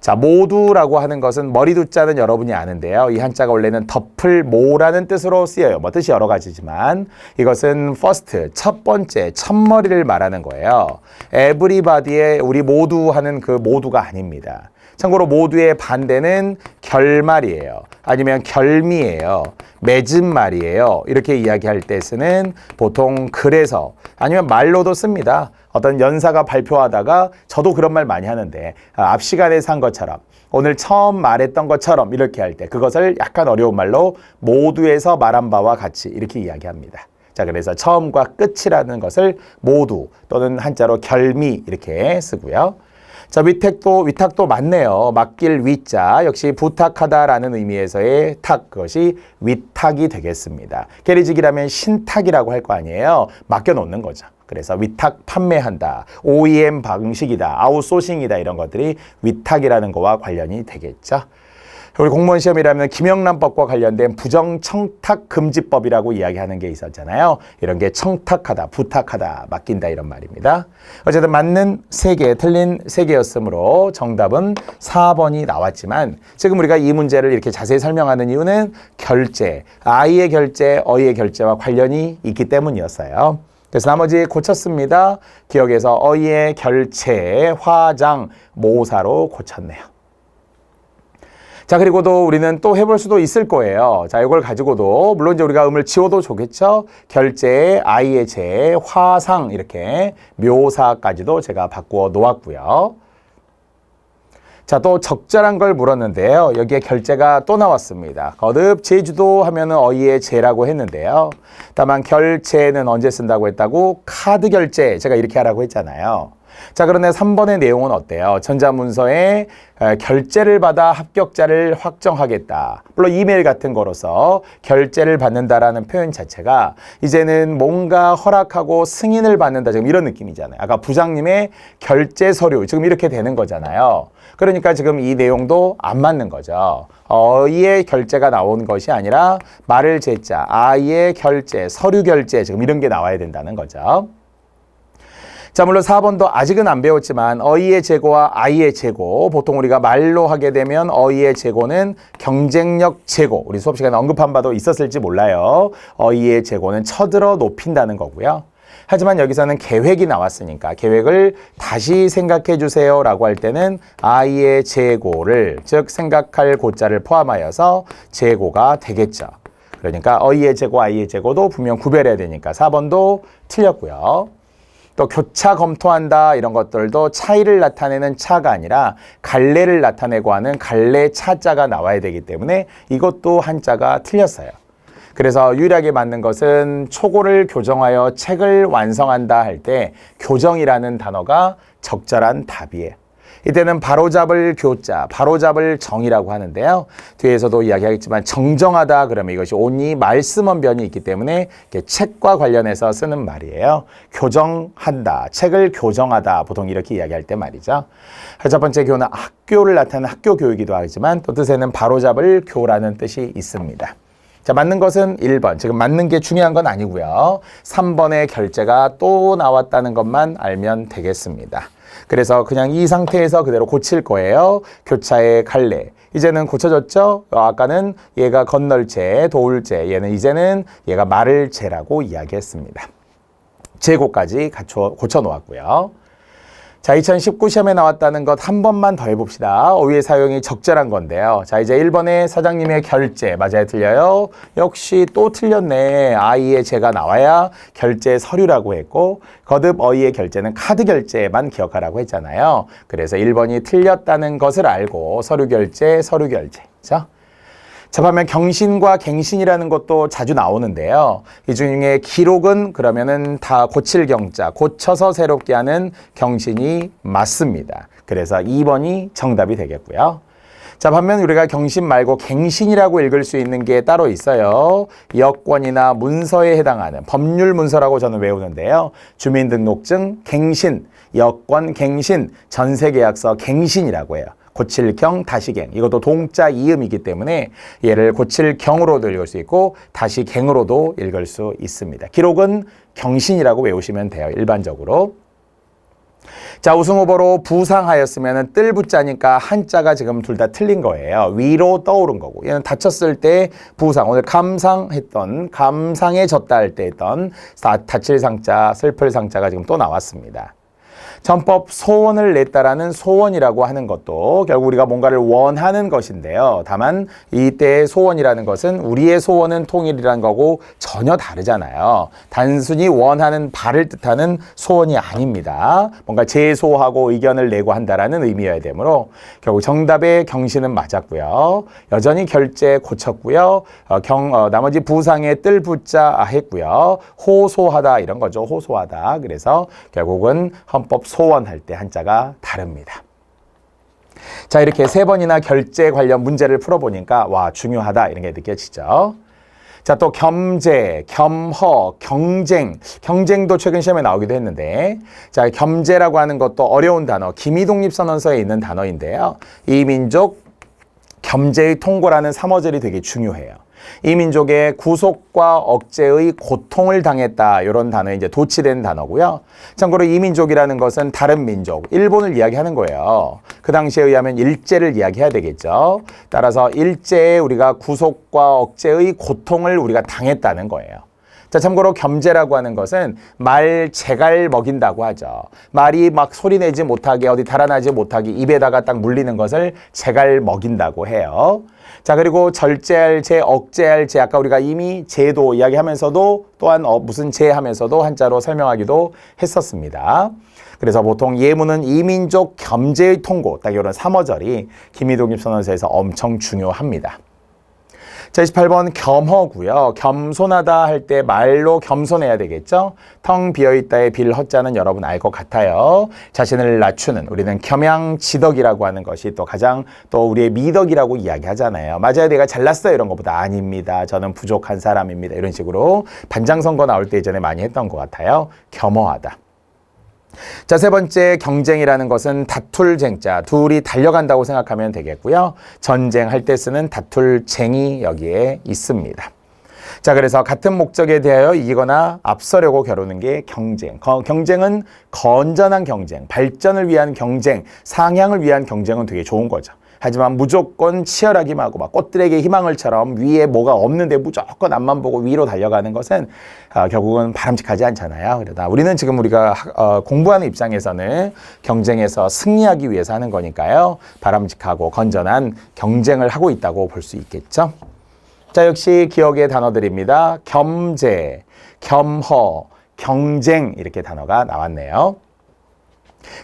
자, 모두라고 하는 것은 머리두자는 여러분이 아는데요. 이 한자가 원래는 덮을 모라는 뜻으로 쓰여요. 뭐 뜻이 여러 가지지만 이것은 first, 첫 번째, 첫머리를 말하는 거예요. everybody의 우리 모두 하는 그 모두가 아닙니다. 참고로 모두의 반대는 결말이에요. 아니면 결미예요. 맺은 말이에요. 이렇게 이야기할 때 쓰는 보통 글에서 아니면 말로도 씁니다. 어떤 연사가 발표하다가 저도 그런 말 많이 하는데 앞 시간에 산 것처럼 오늘 처음 말했던 것처럼 이렇게 할 때 그것을 약간 어려운 말로 모두에서 말한 바와 같이 이렇게 이야기합니다. 자, 그래서 처음과 끝이라는 것을 모두 또는 한자로 결미 이렇게 쓰고요. 자, 위탁도 맞네요. 맡길 위자 역시 부탁하다라는 의미에서의 탁, 그것이 위탁이 되겠습니다. 계리직이라면 신탁이라고 할 거 아니에요. 맡겨놓는 거죠. 그래서 위탁 판매한다. OEM 방식이다. 아웃소싱이다. 이런 것들이 위탁이라는 거와 관련이 되겠죠. 우리 공무원 시험이라면 김영란법과 관련된 부정청탁금지법이라고 이야기하는 게 있었잖아요. 이런 게 청탁하다, 부탁하다, 맡긴다 이런 말입니다. 어쨌든 맞는 3개, 틀린 3개였으므로 정답은 4번이 나왔지만 지금 우리가 이 문제를 이렇게 자세히 설명하는 이유는 결제, 아이의 결제, 어이의 결제와 관련이 있기 때문이었어요. 그래서 나머지 고쳤습니다. 기억에서 어이의 결체, 화장, 모사로 고쳤네요. 자, 그리고도 우리는 또 해볼 수도 있을 거예요. 자, 이걸 가지고도 물론 이제 우리가 음을 지워도 좋겠죠. 결제, 아이의 제, 화상 이렇게 묘사까지도 제가 바꾸어 놓았고요. 자, 또 적절한 걸 물었는데요. 여기에 결제가 또 나왔습니다. 거듭 제주도 하면은 어이의 제라고 했는데요. 다만 결제는 언제 쓴다고 했다고? 카드 결제. 제가 이렇게 하라고 했잖아요. 자, 그런데 3번의 내용은 어때요? 전자문서에 결제를 받아 합격자를 확정하겠다. 물론 이메일 같은 거로서 결제를 받는다라는 표현 자체가 이제는 뭔가 허락하고 승인을 받는다. 지금 이런 느낌이잖아요. 아까 부장님의 결제 서류. 지금 이렇게 되는 거잖아요. 그러니까 지금 이 내용도 안 맞는 거죠. 어이의 결제가 나온 것이 아니라 말을 제자, 아이의 결제, 서류 결제. 지금 이런 게 나와야 된다는 거죠. 자, 물론 4번도 아직은 안 배웠지만 어이의 재고와 아이의 재고, 보통 우리가 말로 하게 되면 어이의 재고는 경쟁력 재고, 우리 수업 시간에 언급한 바도 있었을지 몰라요. 어이의 재고는 쳐들어 높인다는 거고요. 하지만 여기서는 계획이 나왔으니까 계획을 다시 생각해 주세요 라고 할 때는 아이의 재고를, 즉 생각할 고자를 포함하여서 재고가 되겠죠. 그러니까 어이의 재고, 아이의 재고도 분명 구별해야 되니까 4번도 틀렸고요. 또 교차 검토한다 이런 것들도 차이를 나타내는 차가 아니라 갈래를 나타내고 하는 갈래 차자가 나와야 되기 때문에 이것도 한자가 틀렸어요. 그래서 유일하게 맞는 것은 초고를 교정하여 책을 완성한다 할 때 교정이라는 단어가 적절한 답이에요. 이때는 바로잡을 교자, 바로잡을 정이라고 하는데요. 뒤에서도 이야기하겠지만 정정하다 그러면 이것이 온이 말씀원변이 있기 때문에 책과 관련해서 쓰는 말이에요. 교정한다, 책을 교정하다 보통 이렇게 이야기할 때 말이죠. 첫 번째 교는 학교를 나타내는 학교 교육이기도 하지만 또 뜻에는 바로잡을 교라는 뜻이 있습니다. 자, 맞는 것은 1번. 지금 맞는 게 중요한 건 아니고요. 3번의 결제가 또 나왔다는 것만 알면 되겠습니다. 그래서 그냥 이 상태에서 그대로 고칠 거예요. 교차의 갈래. 이제는 고쳐졌죠? 아까는 얘가 건널제, 도울제. 얘는 이제는 얘가 말을 제라고 이야기했습니다. 제고까지 고쳐 놓았고요. 자, 2019 시험에 나왔다는 것 한 번만 더 해봅시다. 어휘의 사용이 적절한 건데요. 자, 이제 1번에 사장님의 결제. 맞아요? 틀려요? 역시 또 틀렸네. 아이의 제가 나와야 결제 서류라고 했고 거듭 어휘의 결제는 카드 결제만 기억하라고 했잖아요. 그래서 1번이 틀렸다는 것을 알고 서류 결제, 서류 결제. 자, 자, 반면 경신과 갱신이라는 것도 자주 나오는데요. 이 중에 기록은 그러면은 다 고칠 경자, 고쳐서 새롭게 하는 경신이 맞습니다. 그래서 2번이 정답이 되겠고요. 자, 반면 우리가 경신 말고 갱신이라고 읽을 수 있는 게 따로 있어요. 여권이나 문서에 해당하는 법률 문서라고 저는 외우는데요. 주민등록증 갱신, 여권 갱신, 전세계약서 갱신이라고 해요. 고칠경, 다시갱. 이것도 동자 이음이기 때문에 얘를 고칠경으로도 읽을 수 있고 다시갱으로도 읽을 수 있습니다. 기록은 경신이라고 외우시면 돼요. 일반적으로. 자, 우승 후보로 부상하였으면 뜰 부자니까 한자가 지금 둘 다 틀린 거예요. 위로 떠오른 거고. 얘는 다쳤을 때 부상. 오늘 감상해졌다 할 때 했던 다칠 상자, 슬플 상자가 지금 또 나왔습니다. 전법 소원을 냈다라는 소원이라고 하는 것도 결국 우리가 뭔가를 원하는 것인데요. 다만 이때의 소원이라는 것은 우리의 소원은 통일이라는 거고 전혀 다르잖아요. 단순히 원하는 바를 뜻하는 소원이 아닙니다. 뭔가 제소하고 의견을 내고 한다라는 의미여야 되므로 결국 정답의 경신은 맞았고요. 여전히 결제 고쳤고요. 나머지 부상에 뜰 부자 했고요. 호소하다 이런 거죠. 호소하다. 그래서 결국은 헌법 소원할 때 한자가 다릅니다. 자, 이렇게 3번이나 결제 관련 문제를 풀어보니까 와, 중요하다 이런 게 느껴지죠. 자, 또 겸재, 겸허, 경쟁. 경쟁도 최근 시험에 나오기도 했는데, 자, 겸재라고 하는 것도 어려운 단어, 김이독립선언서에 있는 단어인데요. 이 민족 겸재의 통고라는 3어절이 되게 중요해요. 이 민족의 구속과 억제의 고통을 당했다. 이런 단어에 이제 도치된 단어고요. 참고로 이 민족이라는 것은 다른 민족, 일본을 이야기하는 거예요. 그 당시에 의하면 일제를 이야기해야 되겠죠. 따라서 일제에 우리가 구속과 억제의 고통을 우리가 당했다는 거예요. 자, 참고로 겸재라고 하는 것은 말 재갈 먹인다고 하죠. 말이 막 소리내지 못하게 어디 달아나지 못하게 입에다가 딱 물리는 것을 재갈 먹인다고 해요. 자, 그리고 절제할 제, 억제할 제, 아까 우리가 이미 제도 이야기하면서도 또한 무슨 제 하면서도 한자로 설명하기도 했었습니다. 그래서 보통 예문은 이민족 겸재의 통고, 딱 이런 3어절이 김이독립선언서에서 엄청 중요합니다. 자, 28번 겸허고요. 겸손하다 할 때 말로 겸손해야 되겠죠. 텅 비어있다의 빌 허자는 여러분 알 것 같아요. 자신을 낮추는, 우리는 겸양지덕이라고 하는 것이 또 가장 또 우리의 미덕이라고 이야기하잖아요. 맞아요, 내가 잘났어요 이런 것보다 아닙니다, 저는 부족한 사람입니다, 이런 식으로 반장선거 나올 때 예전에 많이 했던 것 같아요. 겸허하다. 자, 세 번째 경쟁이라는 것은 다툴 쟁자, 둘이 달려간다고 생각하면 되겠고요. 전쟁할 때 쓰는 다툴 쟁이 여기에 있습니다. 자, 그래서 같은 목적에 대하여 이기거나 앞서려고 겨루는 게 경쟁. 경쟁은 건전한 경쟁, 발전을 위한 경쟁, 상향을 위한 경쟁은 되게 좋은 거죠. 하지만 무조건 치열하기만 하고 막 꽃들에게 희망을처럼 위에 뭐가 없는데 무조건 앞만 보고 위로 달려가는 것은 결국은 바람직하지 않잖아요. 그러다 우리는 지금 우리가 공부하는 입장에서는 경쟁에서 승리하기 위해서 하는 거니까요. 바람직하고 건전한 경쟁을 하고 있다고 볼 수 있겠죠. 자, 역시 기억의 단어들입니다. 겸재, 겸허, 경쟁 이렇게 단어가 나왔네요.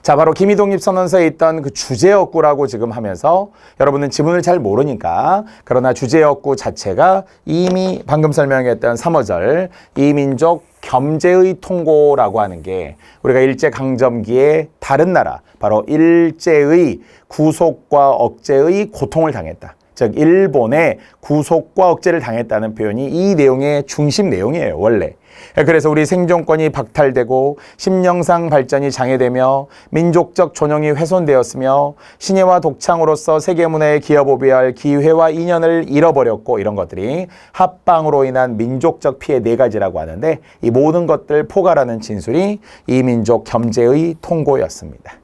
자, 바로 김이독립선언서에 있던 그 주제어구라고 지금 하면서 여러분은 지문을 잘 모르니까, 그러나 주제어구 자체가 이미 방금 설명했던 3어절 이민족 겸재의 통고라고 하는 게 우리가 일제강점기에 다른 나라, 바로 일제의 구속과 억제의 고통을 당했다. 즉 일본의 구속과 억제를 당했다는 표현이 이 내용의 중심 내용이에요, 원래. 그래서 우리 생존권이 박탈되고 심령상 발전이 장애되며 민족적 존영이 훼손되었으며 신예와 독창으로서 세계문화에 기여보배할 할 기회와 인연을 잃어버렸고, 이런 것들이 합방으로 인한 민족적 피해 4가지라고 하는데, 이 모든 것들 포괄하는 진술이 이 민족 겸재의 통고였습니다.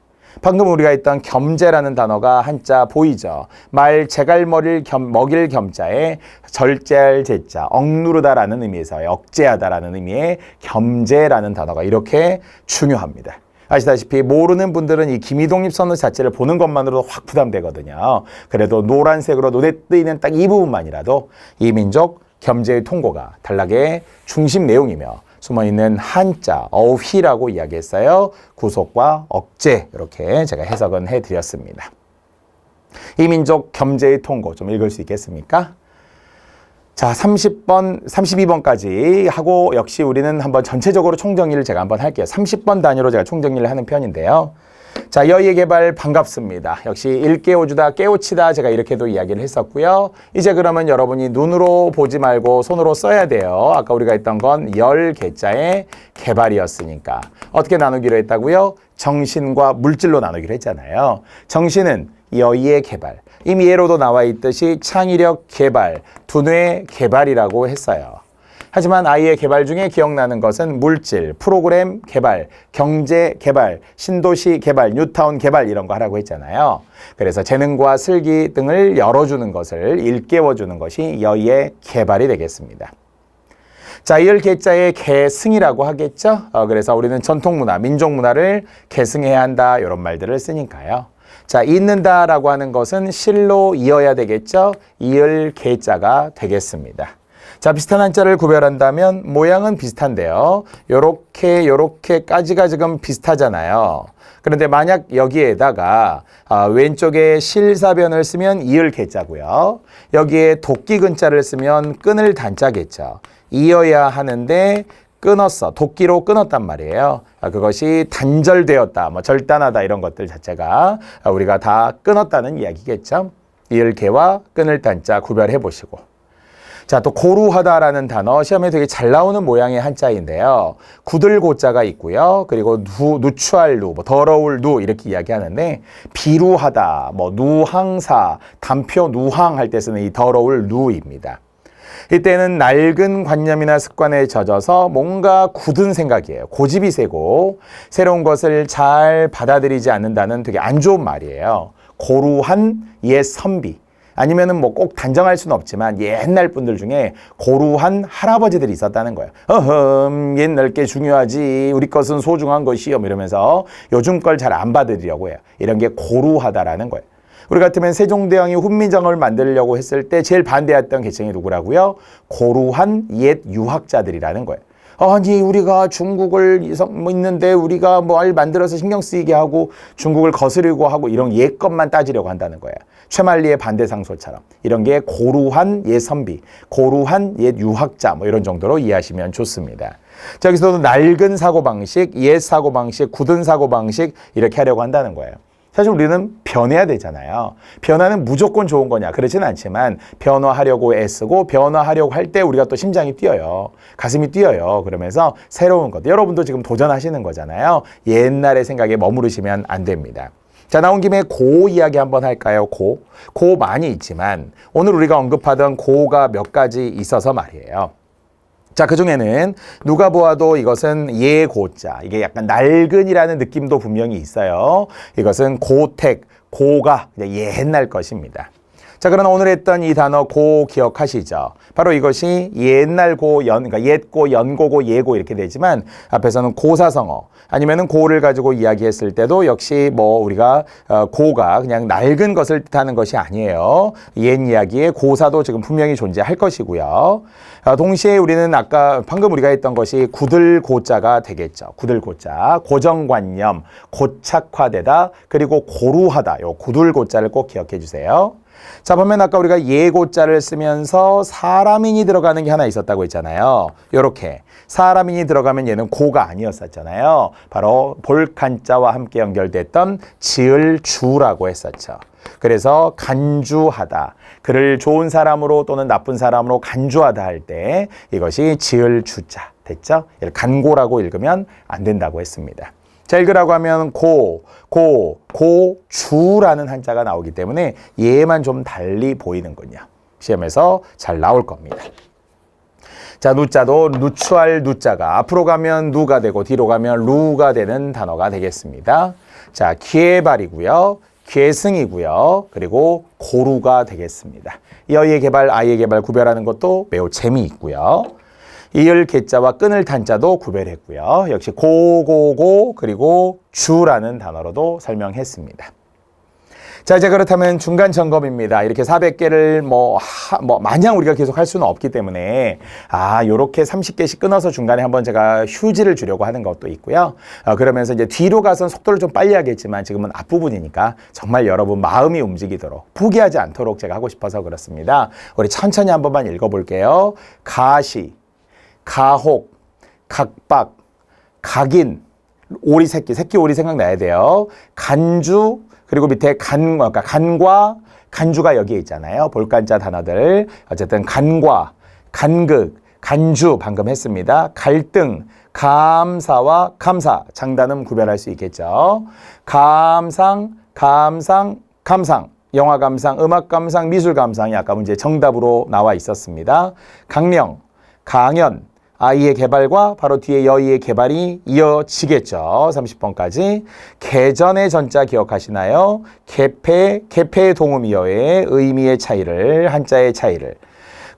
방금 우리가 했던 겸재라는 단어가 한자 보이죠? 말 재갈머리를 먹일 겸자에 절제할 제자, 억누르다라는 의미에서 억제하다라는 의미의 겸재라는 단어가 이렇게 중요합니다. 아시다시피 모르는 분들은 이 김이독립선언 자체를 보는 것만으로도 확 부담되거든요. 그래도 노란색으로 눈에 띄는 딱 이 부분만이라도 이 민족 겸재의 통고가 단락의 중심 내용이며 숨어있는 한자, 어휘라고 이야기했어요. 구속과 억제, 이렇게 제가 해석은 해드렸습니다. 이 민족 겸재의 통고 좀 읽을 수 있겠습니까? 자, 32번까지 하고 역시 우리는 한번 전체적으로 총정리를 제가 한번 할게요. 30번 단위로 제가 총정리를 하는 편인데요. 자, 여의의 개발 반갑습니다. 역시 일깨워주다, 깨우치다, 제가 이렇게도 이야기를 했었고요. 이제 그러면 여러분이 눈으로 보지 말고 손으로 써야 돼요. 아까 우리가 했던 건 열 개자의 개발이었으니까. 어떻게 나누기로 했다고요? 정신과 물질로 나누기로 했잖아요. 정신은 여의의 개발. 이미 예로도 나와 있듯이 창의력 개발, 두뇌 개발이라고 했어요. 하지만 아이의 개발 중에 기억나는 것은 물질, 프로그램 개발, 경제 개발, 신도시 개발, 뉴타운 개발 이런 거 하라고 했잖아요. 그래서 재능과 슬기 등을 열어주는 것을 일깨워주는 것이 여의의 개발이 되겠습니다. 자, 이을 개자의 계승이라고 하겠죠. 그래서 우리는 전통문화, 민족문화를 계승해야 한다 이런 말들을 쓰니까요. 자, 잇는다라고 하는 것은 실로 이어야 되겠죠. 이을 개자가 되겠습니다. 자, 비슷한 한자를 구별한다면 모양은 비슷한데요. 요렇게까지가 지금 비슷하잖아요. 그런데 만약 여기에다가 왼쪽에 실사변을 쓰면 이을 개자고요. 여기에 도끼 근자를 쓰면 끊을 단자겠죠. 이어야 하는데 끊었어. 도끼로 끊었단 말이에요. 그것이 단절되었다, 뭐 절단하다 이런 것들 자체가 우리가 다 끊었다는 이야기겠죠. 이을 개와 끊을 단자 구별해 보시고. 자, 또 고루하다라는 단어 시험에 되게 잘 나오는 모양의 한자인데요. 굳을 고자가 있고요. 그리고 누추할 누, 뭐 더러울 누 이렇게 이야기하는데 비루하다, 뭐 누항사, 단표 누항 할 때 쓰는 이 더러울 누입니다. 이때는 낡은 관념이나 습관에 젖어서 뭔가 굳은 생각이에요. 고집이 세고 새로운 것을 잘 받아들이지 않는다는 되게 안 좋은 말이에요. 고루한 옛 선비. 아니면은 뭐 꼭 단정할 수는 없지만 옛날 분들 중에 고루한 할아버지들이 있었다는 거예요. 옛날 게 중요하지. 우리 것은 소중한 것이요. 이러면서 요즘 걸 잘 안 받으려고 해요. 이런 게 고루하다라는 거예요. 우리 같으면 세종대왕이 훈민정음을 만들려고 했을 때 제일 반대했던 계층이 누구라고요? 고루한 옛 유학자들이라는 거예요. 아니 우리가 중국을 있는데 우리가 뭘 만들어서 신경 쓰이게 하고 중국을 거스르고 하고 이런 옛 것만 따지려고 한다는 거예요. 최만리의 반대상소처럼 이런 게 고루한 옛 선비, 고루한 옛 유학자 뭐 이런 정도로 이해하시면 좋습니다. 자, 여기서도 낡은 사고방식, 옛 사고방식, 굳은 사고방식 이렇게 하려고 한다는 거예요. 사실 우리는 변해야 되잖아요. 변화는 무조건 좋은 거냐? 그렇지는 않지만 변화하려고 애쓰고 변화하려고 할 때 우리가 또 심장이 뛰어요. 가슴이 뛰어요. 그러면서 새로운 것. 여러분도 지금 도전하시는 거잖아요. 옛날의 생각에 머무르시면 안 됩니다. 자, 나온 김에 고 이야기 한번 할까요? 고 많이 있지만 오늘 우리가 언급하던 고가 몇 가지 있어서 말이에요. 자, 그 중에는 누가 보아도 이것은 예고자, 이게 약간 낡은이라는 느낌도 분명히 있어요. 이것은 고택, 고가 옛날 것입니다. 자, 그러나 오늘 했던 이 단어 고 기억하시죠? 바로 이것이 옛날 고, 그러니까 옛고, 연고고, 예고 이렇게 되지만 앞에서는 고사성어 아니면은 고를 가지고 이야기했을 때도 역시 뭐 우리가 고가 그냥 낡은 것을 뜻하는 것이 아니에요. 옛 이야기에 고사도 지금 분명히 존재할 것이고요. 동시에 우리는 아까 방금 우리가 했던 것이 굳을 고자가 되겠죠. 굳을 고자, 고정관념, 고착화되다, 그리고 고루하다. 요 굳을 고자를 꼭 기억해 주세요. 자, 보면 아까 우리가 예고자를 쓰면서 사람인이 들어가는 게 하나 있었다고 했잖아요. 요렇게 사람인이 들어가면 얘는 고가 아니었었잖아요. 바로 볼간자와 함께 연결됐던 지을주라고 했었죠. 그래서 간주하다, 그를 좋은 사람으로 또는 나쁜 사람으로 간주하다 할 때 이것이 지을주자 됐죠? 간고라고 읽으면 안 된다고 했습니다. 자, 읽으라고 하면 고주라는 한자가 나오기 때문에 얘만 좀 달리 보이는군요. 시험에서 잘 나올 겁니다. 자, 누자도 누추할 누자가 앞으로 가면 누가 되고 뒤로 가면 루가 되는 단어가 되겠습니다. 자, 기회발이고요. 계승이고요. 그리고 고루가 되겠습니다. 여의 개발, 아의 개발 구별하는 것도 매우 재미있고요. 이을 개자와 끊을 단자도 구별했고요. 역시 고고고 그리고 주라는 단어로도 설명했습니다. 자, 이제 그렇다면 중간 점검입니다. 이렇게 400개를 마냥 우리가 계속 할 수는 없기 때문에 요렇게 30개씩 끊어서 중간에 한번 제가 휴지를 주려고 하는 것도 있고요. 그러면서 이제 뒤로 가선 속도를 좀 빨리 하겠지만 지금은 앞부분이니까 정말 여러분 마음이 움직이도록 포기하지 않도록 제가 하고 싶어서 그렇습니다. 우리 천천히 한 번만 읽어볼게요. 가시, 가혹, 각박, 각인, 오리 새끼 오리 생각나야 돼요. 간주, 그리고 밑에 그러니까 간과 간주가 여기에 있잖아요. 볼간자 단어들. 어쨌든 간과, 간극, 간주 방금 했습니다. 갈등, 감사와 감사, 장단음 구별할 수 있겠죠. 감상, 감상, 감상. 영화 감상, 음악 감상, 미술 감상이 아까 문제 정답으로 나와 있었습니다. 강령, 강연, 아이의 개발과 바로 뒤에 여의의 개발이 이어지겠죠. 30번까지. 개전의 전자 기억하시나요? 개폐의 동음이어의 의미의 차이를, 한자의 차이를.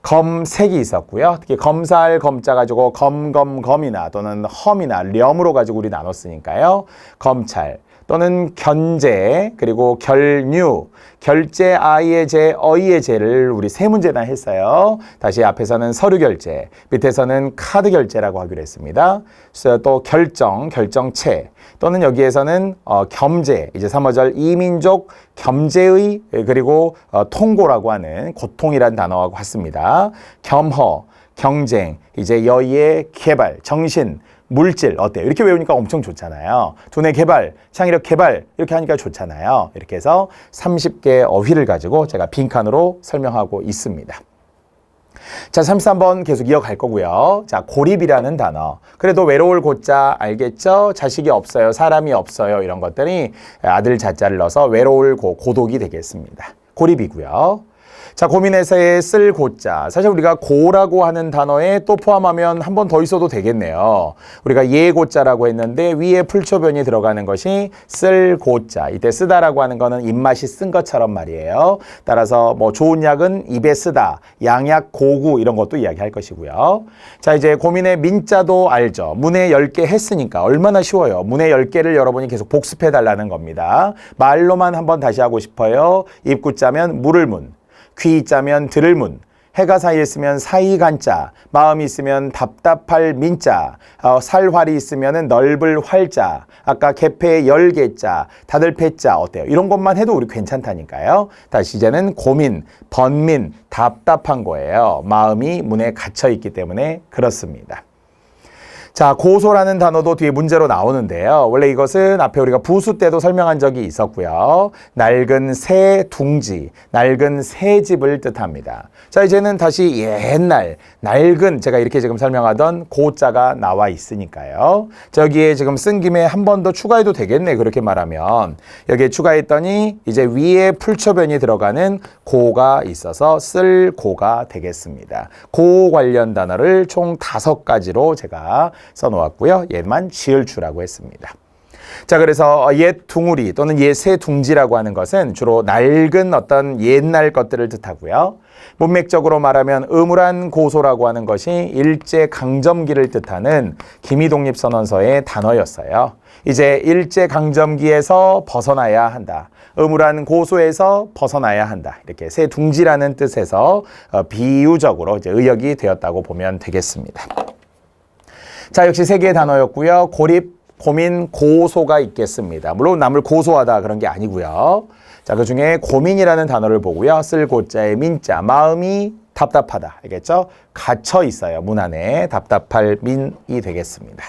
검색이 있었고요. 특히 검사할 검자 가지고 검이나 또는 험이나 렴으로 가지고 우리 나눴으니까요. 검찰. 또는 견제, 그리고 결류, 결제, 아이의 제, 어이의 제를 우리 세 문제나 했어요. 다시 앞에서는 서류 결제, 밑에서는 카드 결제라고 하기로 했습니다. 또 결정, 결정체, 또는 여기에서는 겸제, 이제 3어절 이민족 겸제의, 그리고 통고라고 하는 고통이라는 단어하고 같습니다. 겸허, 경쟁, 이제 여의의 개발, 정신, 물질 어때요? 이렇게 외우니까 엄청 좋잖아요. 두뇌 개발, 창의력 개발 이렇게 하니까 좋잖아요. 이렇게 해서 30개의 어휘를 가지고 제가 빈칸으로 설명하고 있습니다. 자, 33번 계속 이어갈 거고요. 자, 고립이라는 단어. 그래도 외로울 고자 알겠죠? 자식이 없어요. 사람이 없어요. 이런 것들이 아들 자자를 넣어서 외로울 고독이 되겠습니다. 고립이고요. 자, 고민해서의 쓸 고자. 사실 우리가 고라고 하는 단어에 또 포함하면 한 번 더 있어도 되겠네요. 우리가 예 고자라고 했는데 위에 풀초변이 들어가는 것이 쓸 고자. 이때 쓰다라고 하는 거는 입맛이 쓴 것처럼 말이에요. 따라서 뭐 좋은 약은 입에 쓰다, 양약 고구 이런 것도 이야기할 것이고요. 자, 이제 고민의 민자도 알죠. 문에 10개 했으니까 얼마나 쉬워요. 문에 10개를 여러분이 계속 복습해 달라는 겁니다. 말로만 한번 다시 하고 싶어요. 입구자면 물을 문. 귀 있자면 들을 문, 해가 사이에 있으면 사이 간자, 마음이 있으면 답답할 민자, 살활이 있으면 넓을 활자, 아까 개패 열개자, 다들 패자 어때요? 이런 것만 해도 우리 괜찮다니까요. 다시 이제는 고민, 번민, 답답한 거예요. 마음이 문에 갇혀 있기 때문에 그렇습니다. 자, 고소라는 단어도 뒤에 문제로 나오는데요. 원래 이것은 앞에 우리가 부수 때도 설명한 적이 있었고요. 낡은 새 둥지, 낡은 새 집을 뜻합니다. 자, 이제는 다시 옛날, 낡은 제가 이렇게 지금 설명하던 고자가 나와 있으니까요. 저기에 지금 쓴 김에 한 번 더 추가해도 되겠네. 그렇게 말하면. 여기에 추가했더니 이제 위에 풀초변이 들어가는 고가 있어서 쓸 고가 되겠습니다. 고 관련 단어를 총 5가지로 제가 써놓았고요. 얘만 지을주라고 했습니다. 자, 그래서 옛 둥우리 또는 옛 새 둥지라고 하는 것은 주로 낡은 어떤 옛날 것들을 뜻하고요. 문맥적으로 말하면 의무란 고소라고 하는 것이 일제강점기를 뜻하는 김희독립선언서의 단어였어요. 이제 일제강점기에서 벗어나야 한다. 의무란 고소에서 벗어나야 한다. 이렇게 새 둥지라는 뜻에서 비유적으로 이제 의역이 되었다고 보면 되겠습니다. 자, 역시 3개의 단어였고요. 고립, 고민, 고소가 있겠습니다. 물론 남을 고소하다 그런 게 아니고요. 자, 그중에 고민이라는 단어를 보고요. 쓸 고자의 민자, 마음이 답답하다. 알겠죠? 갇혀 있어요. 문 안에 답답할 민이 되겠습니다.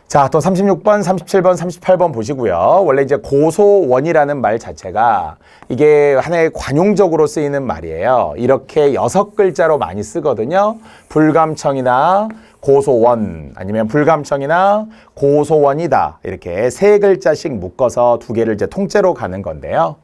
자, 또 36번, 37번, 38번 보시고요. 원래 이제 고소원이라는 말 자체가 이게 하나의 관용적으로 쓰이는 말이에요. 이렇게 6글자로 많이 쓰거든요. 불감청이나 고소원 아니면 불감청이나 고소원이다. 이렇게 3글자씩 묶어서 2개를 이제 통째로 가는 건데요.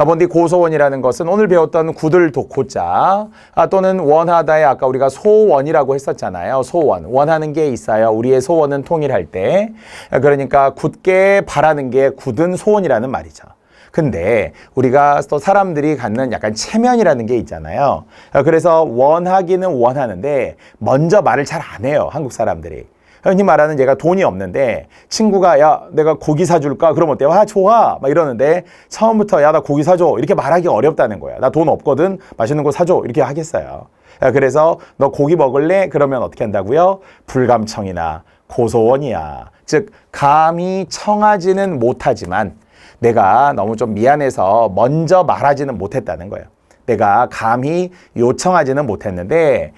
먼디 고소원이라는 것은 오늘 배웠던 구들 고자 또는 원하다에 아까 우리가 소원이라고 했었잖아요. 소원, 원하는 게 있어요. 우리의 소원은 통일할 때. 그러니까 굳게 바라는 게 굳은 소원이라는 말이죠. 근데 우리가 또 사람들이 갖는 약간 체면이라는 게 있잖아요. 그래서 원하기는 원하는데 먼저 말을 잘 안 해요. 한국 사람들이. 흔히 말하는 얘가 돈이 없는데 친구가 야 내가 고기 사줄까? 그럼 어때요? 아 좋아 막 이러는데 처음부터 야 나 고기 사줘 이렇게 말하기 어렵다는 거야. 나 돈 없거든 맛있는 거 사줘 이렇게 하겠어요. 그래서 너 고기 먹을래? 그러면 어떻게 한다고요? 불감청이나 고소원이야. 즉 감히 청하지는 못하지만 내가 너무 좀 미안해서 먼저 말하지는 못했다는 거예요. 내가 감히 요청하지는 못했는데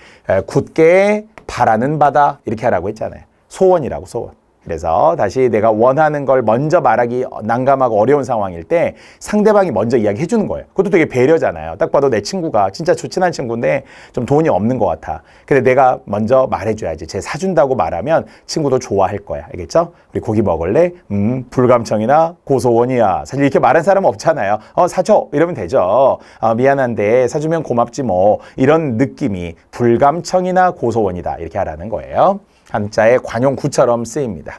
굳게 바라는 바다 이렇게 하라고 했잖아요. 소원이라고 소원. 그래서 다시 내가 원하는 걸 먼저 말하기 난감하고 어려운 상황일 때 상대방이 먼저 이야기해 주는 거예요. 그것도 되게 배려잖아요. 딱 봐도 내 친구가 진짜 친한 친구인데 좀 돈이 없는 것 같아. 근데 내가 먼저 말해줘야지. 쟤 사준다고 말하면 친구도 좋아할 거야. 알겠죠? 우리 고기 먹을래? 불감청이나 고소원이야. 사실 이렇게 말한 사람은 없잖아요. 사줘 이러면 되죠. 미안한데 사주면 고맙지 뭐. 이런 느낌이 불감청이나 고소원이다. 이렇게 하라는 거예요. 한자의 관용구처럼 쓰입니다.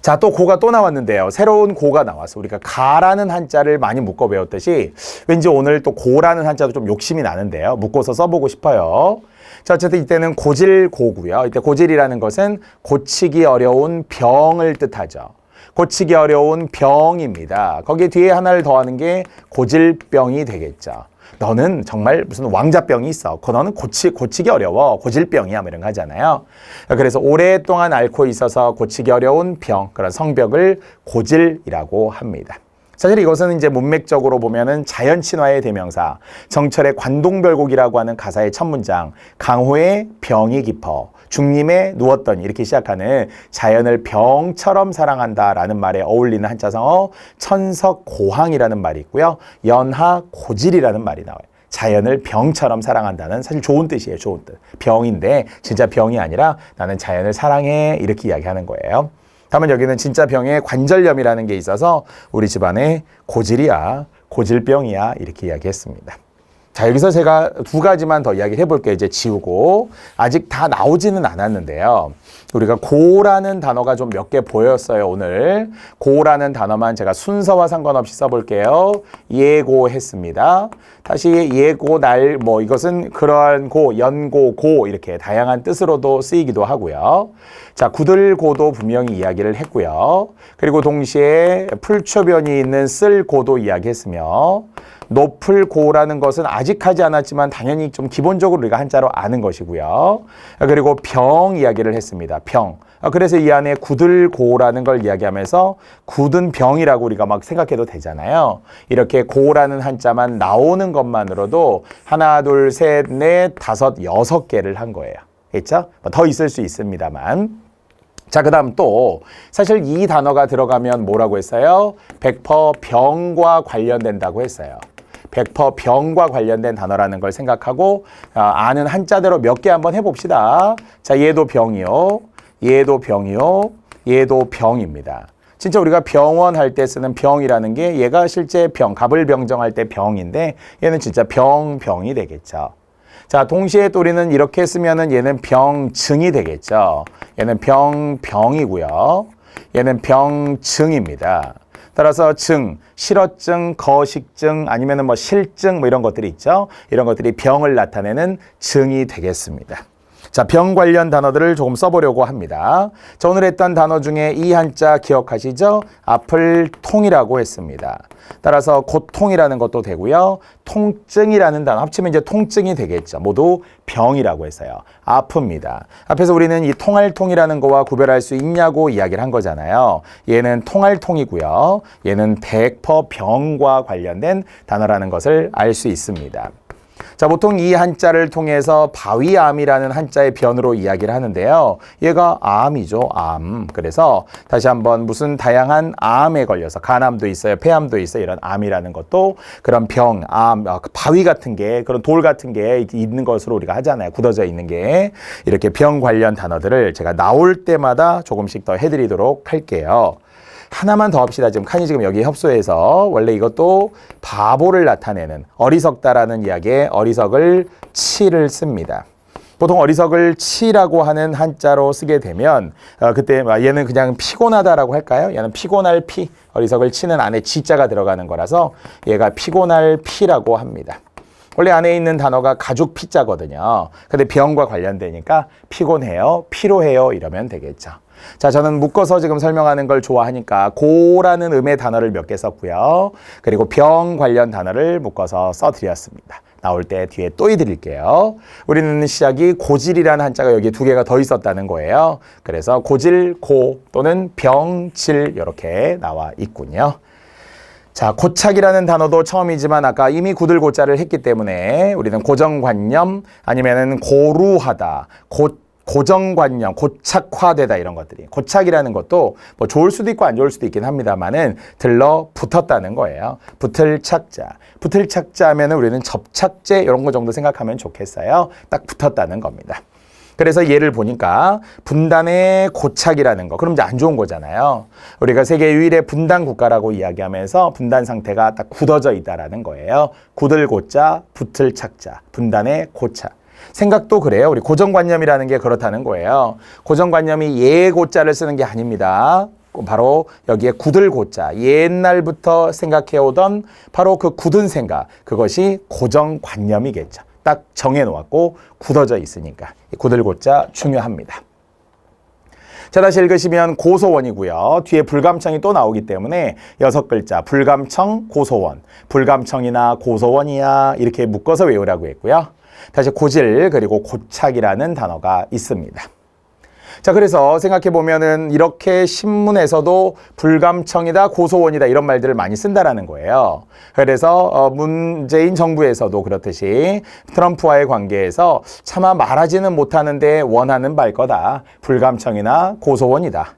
자, 또 고가 또 나왔는데요. 새로운 고가 나왔어. 우리가 가라는 한자를 많이 묶어 배웠듯이 왠지 오늘 또 고라는 한자도 좀 욕심이 나는데요. 묶어서 써보고 싶어요. 자, 어쨌든 이때는 고질고고요. 이때 고질이라는 것은 고치기 어려운 병을 뜻하죠. 고치기 어려운 병입니다. 거기에 뒤에 하나를 더하는 게 고질병이 되겠죠. 너는 정말 무슨 왕자병이 있어. 너는 고치기 어려워. 고질병이야. 뭐 이런 거 하잖아요. 그래서 오랫동안 앓고 있어서 고치기 어려운 병, 그런 성벽을 고질이라고 합니다. 사실 이것은 이제 문맥적으로 보면은 자연친화의 대명사, 정철의 관동별곡이라고 하는 가사의 첫 문장, 강호의 병이 깊어, 중림에 누웠더니 이렇게 시작하는 자연을 병처럼 사랑한다라는 말에 어울리는 한자성어 천석고항이라는 말이 있고요. 연하고질이라는 말이 나와요. 자연을 병처럼 사랑한다는 사실 좋은 뜻이에요. 좋은 뜻. 병인데 진짜 병이 아니라 나는 자연을 사랑해 이렇게 이야기하는 거예요. 다만 여기는 진짜 병에 관절염이라는 게 있어서 우리 집안에 고질이야, 고질병이야 이렇게 이야기했습니다. 자, 여기서 제가 두 가지만 더 이야기해 볼게요. 이제 지우고. 아직 다 나오지는 않았는데요. 우리가 고라는 단어가 좀 몇 개 보였어요, 오늘. 고라는 단어만 제가 순서와 상관없이 써볼게요. 예고했습니다. 다시 예고, 날, 이것은 그러한 고, 연고, 고 이렇게 다양한 뜻으로도 쓰이기도 하고요. 자, 구들고도 분명히 이야기를 했고요. 그리고 동시에 풀초변이 있는 쓸고도 이야기했으며 높을 고라는 것은 아직 하지 않았지만 당연히 좀 기본적으로 우리가 한자로 아는 것이고요. 그리고 병 이야기를 했습니다. 병. 그래서 이 안에 구들고라는 걸 이야기하면서 굳은 병이라고 우리가 막 생각해도 되잖아요. 이렇게 고라는 한자만 나오는 것만으로도 하나, 둘, 셋, 넷, 다섯, 6개를 한 거예요. 그렇죠? 더 있을 수 있습니다만. 자, 그 다음 또 사실 이 단어가 들어가면 뭐라고 했어요? 100% 병과 관련된다고 했어요. 100% 병과 관련된 단어라는 걸 생각하고 아는 한자대로 몇 개 한번 해봅시다. 자, 얘도 병이요. 얘도 병이요. 얘도 병입니다. 진짜 우리가 병원 할 때 쓰는 병이라는 게 얘가 실제 병, 갑을병정할 때 병인데 얘는 진짜 병이 되겠죠. 자, 동시에 또 우리는 이렇게 쓰면은 얘는 병증이 되겠죠. 얘는 병이고요. 얘는 병증입니다. 따라서 증, 실어증, 거식증, 아니면은 실증 이런 것들이 있죠. 이런 것들이 병을 나타내는 증이 되겠습니다. 자, 병 관련 단어들을 조금 써보려고 합니다. 자, 오늘 했던 단어 중에 이 한자 기억하시죠? 앞을 통이라고 했습니다. 따라서 고통이라는 것도 되고요. 통증이라는 단어 합치면 이제 통증이 되겠죠. 모두 병이라고 했어요. 아픕니다. 앞에서 우리는 이 통할통이라는 거와 구별할 수 있냐고 이야기를 한 거잖아요. 얘는 통할통이고요. 얘는 100% 병과 관련된 단어라는 것을 알 수 있습니다. 자, 보통 이 한자를 통해서 바위암이라는 한자의 변으로 이야기를 하는데요. 얘가 암이죠, 암. 그래서 다시 한번 무슨 다양한 암에 걸려서 간암도 있어요, 폐암도 있어요. 이런 암이라는 것도 그런 병, 암, 바위 같은 게 그런 돌 같은 게 있는 것으로 우리가 하잖아요. 굳어져 있는 게. 이렇게 병 관련 단어들을 제가 나올 때마다 조금씩 더 해드리도록 할게요. 하나만 더 합시다. 지금 칸이 지금 여기 협소해서 원래 이것도 바보를 나타내는 어리석다라는 이야기에 어리석을 치를 씁니다. 보통 어리석을 치라고 하는 한자로 쓰게 되면 그때 얘는 그냥 피곤하다라고 할까요? 얘는 피곤할 피, 어리석을 치는 안에 지자가 들어가는 거라서 얘가 피곤할 피라고 합니다. 원래 안에 있는 단어가 가죽 피자거든요. 근데 병과 관련되니까 피곤해요, 피로해요 이러면 되겠죠. 자, 저는 묶어서 지금 설명하는 걸 좋아하니까 고라는 음의 단어를 몇 개 썼고요. 그리고 병 관련 단어를 묶어서 써드렸습니다. 나올 때 뒤에 또 해드릴게요. 우리는 시작이 고질이라는 한자가 여기에 2개가 더 있었다는 거예요. 그래서 고질, 고 또는 병질 이렇게 나와 있군요. 자, 고착이라는 단어도 처음이지만 아까 이미 구들고자를 했기 때문에 우리는 고정관념 아니면은 고루하다, 고정관념, 고착화되다 이런 것들이. 고착이라는 것도 좋을 수도 있고 안 좋을 수도 있긴 합니다만은 들러 붙었다는 거예요. 붙을 착자. 붙을 착자 하면은 우리는 접착제 이런 거 정도 생각하면 좋겠어요. 딱 붙었다는 겁니다. 그래서 얘를 보니까 분단의 고착이라는 거. 그럼 이제 안 좋은 거잖아요. 우리가 세계 유일의 분단 국가라고 이야기하면서 분단 상태가 딱 굳어져 있다라는 거예요. 굳을 고자, 붙을 착자. 분단의 고착. 생각도 그래요. 우리 고정관념이라는 게 그렇다는 거예요. 고정관념이 예고자를 쓰는 게 아닙니다. 바로 여기에 굳을 고자, 옛날부터 생각해오던 바로 그 굳은 생각, 그것이 고정관념이겠죠. 딱 정해놓았고 굳어져 있으니까 굳을 고자 중요합니다. 자, 다시 읽으시면 고소원이고요. 뒤에 불감청이 또 나오기 때문에 6글자 불감청, 고소원, 불감청이나 고소원이야 이렇게 묶어서 외우라고 했고요. 다시 고질 그리고 고착이라는 단어가 있습니다. 자, 그래서 생각해보면은 이렇게 신문에서도 불감청이다, 고소원이다 이런 말들을 많이 쓴다라는 거예요. 그래서 문재인 정부에서도 그렇듯이 트럼프와의 관계에서 차마 말하지는 못하는데 원하는 발 거다. 불감청이나 고소원이다.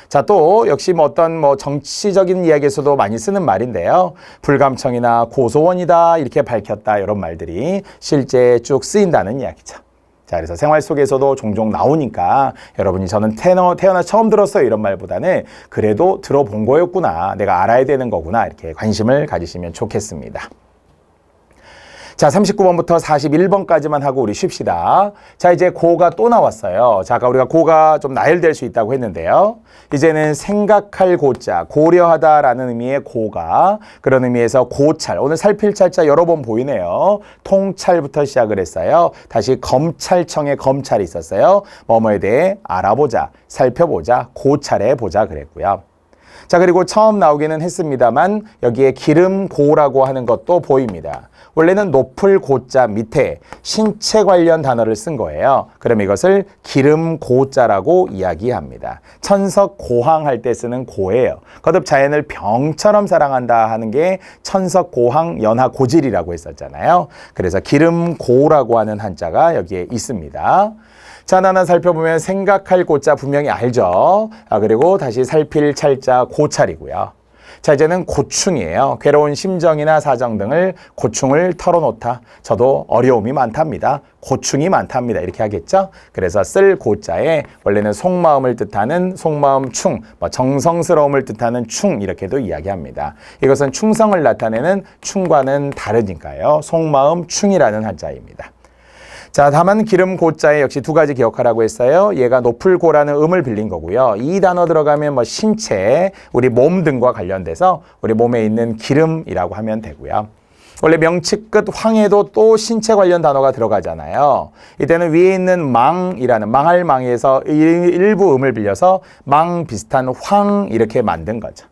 자, 또 역시 뭐 어떤 뭐 정치적인 이야기에서도 많이 쓰는 말인데요. 불감청이나 고소원이다 이렇게 밝혔다 이런 말들이 실제 쭉 쓰인다는 이야기죠. 자, 그래서 생활 속에서도 종종 나오니까 여러분이 저는 태어나 처음 들었어요 이런 말보다는 그래도 들어본 거였구나, 내가 알아야 되는 거구나 이렇게 관심을 가지시면 좋겠습니다. 자, 39번부터 41번까지만 하고 우리 쉽시다. 자, 이제 고가 또 나왔어요. 자, 아까 우리가 고가 좀 나열될 수 있다고 했는데요. 이제는 생각할 고자, 고려하다라는 의미의 고가, 그런 의미에서 고찰, 오늘 살필 찰자 여러 번 보이네요. 통찰부터 시작을 했어요. 다시 검찰청에 검찰이 있었어요. 뭐뭐에 대해 알아보자, 살펴보자, 고찰해보자 그랬고요. 자, 그리고 처음 나오기는 했습니다만 여기에 기름고라고 하는 것도 보입니다. 원래는 높을 고자 밑에 신체 관련 단어를 쓴 거예요. 그럼 이것을 기름고자라고 이야기합니다. 천석고항할 때 쓰는 고예요. 거듭 자연을 병처럼 사랑한다 하는 게 천석고항 연하고질이라고 했었잖아요. 그래서 기름고라고 하는 한자가 여기에 있습니다. 자, 하나하나 살펴보면 생각할 고자 분명히 알죠. 그리고 다시 살필 찰자 고찰이고요. 자, 이제는 고충이에요. 괴로운 심정이나 사정 등을 고충을 털어놓다. 저도 어려움이 많답니다. 고충이 많답니다. 이렇게 하겠죠. 그래서 쓸 고자에 원래는 속마음을 뜻하는 속마음 충, 정성스러움을 뜻하는 충 이렇게도 이야기합니다. 이것은 충성을 나타내는 충과는 다르니까요. 속마음 충이라는 한자입니다. 자, 다만 기름 고자에 역시 두 가지 기억하라고 했어요. 얘가 높을 고라는 음을 빌린 거고요. 이 단어 들어가면 뭐 신체, 우리 몸 등과 관련돼서 우리 몸에 있는 기름이라고 하면 되고요. 원래 명치 끝 황에도 또 신체 관련 단어가 들어가잖아요. 이때는 위에 있는 망이라는 망할 망에서 일부 음을 빌려서 망 비슷한 황 이렇게 만든 거죠.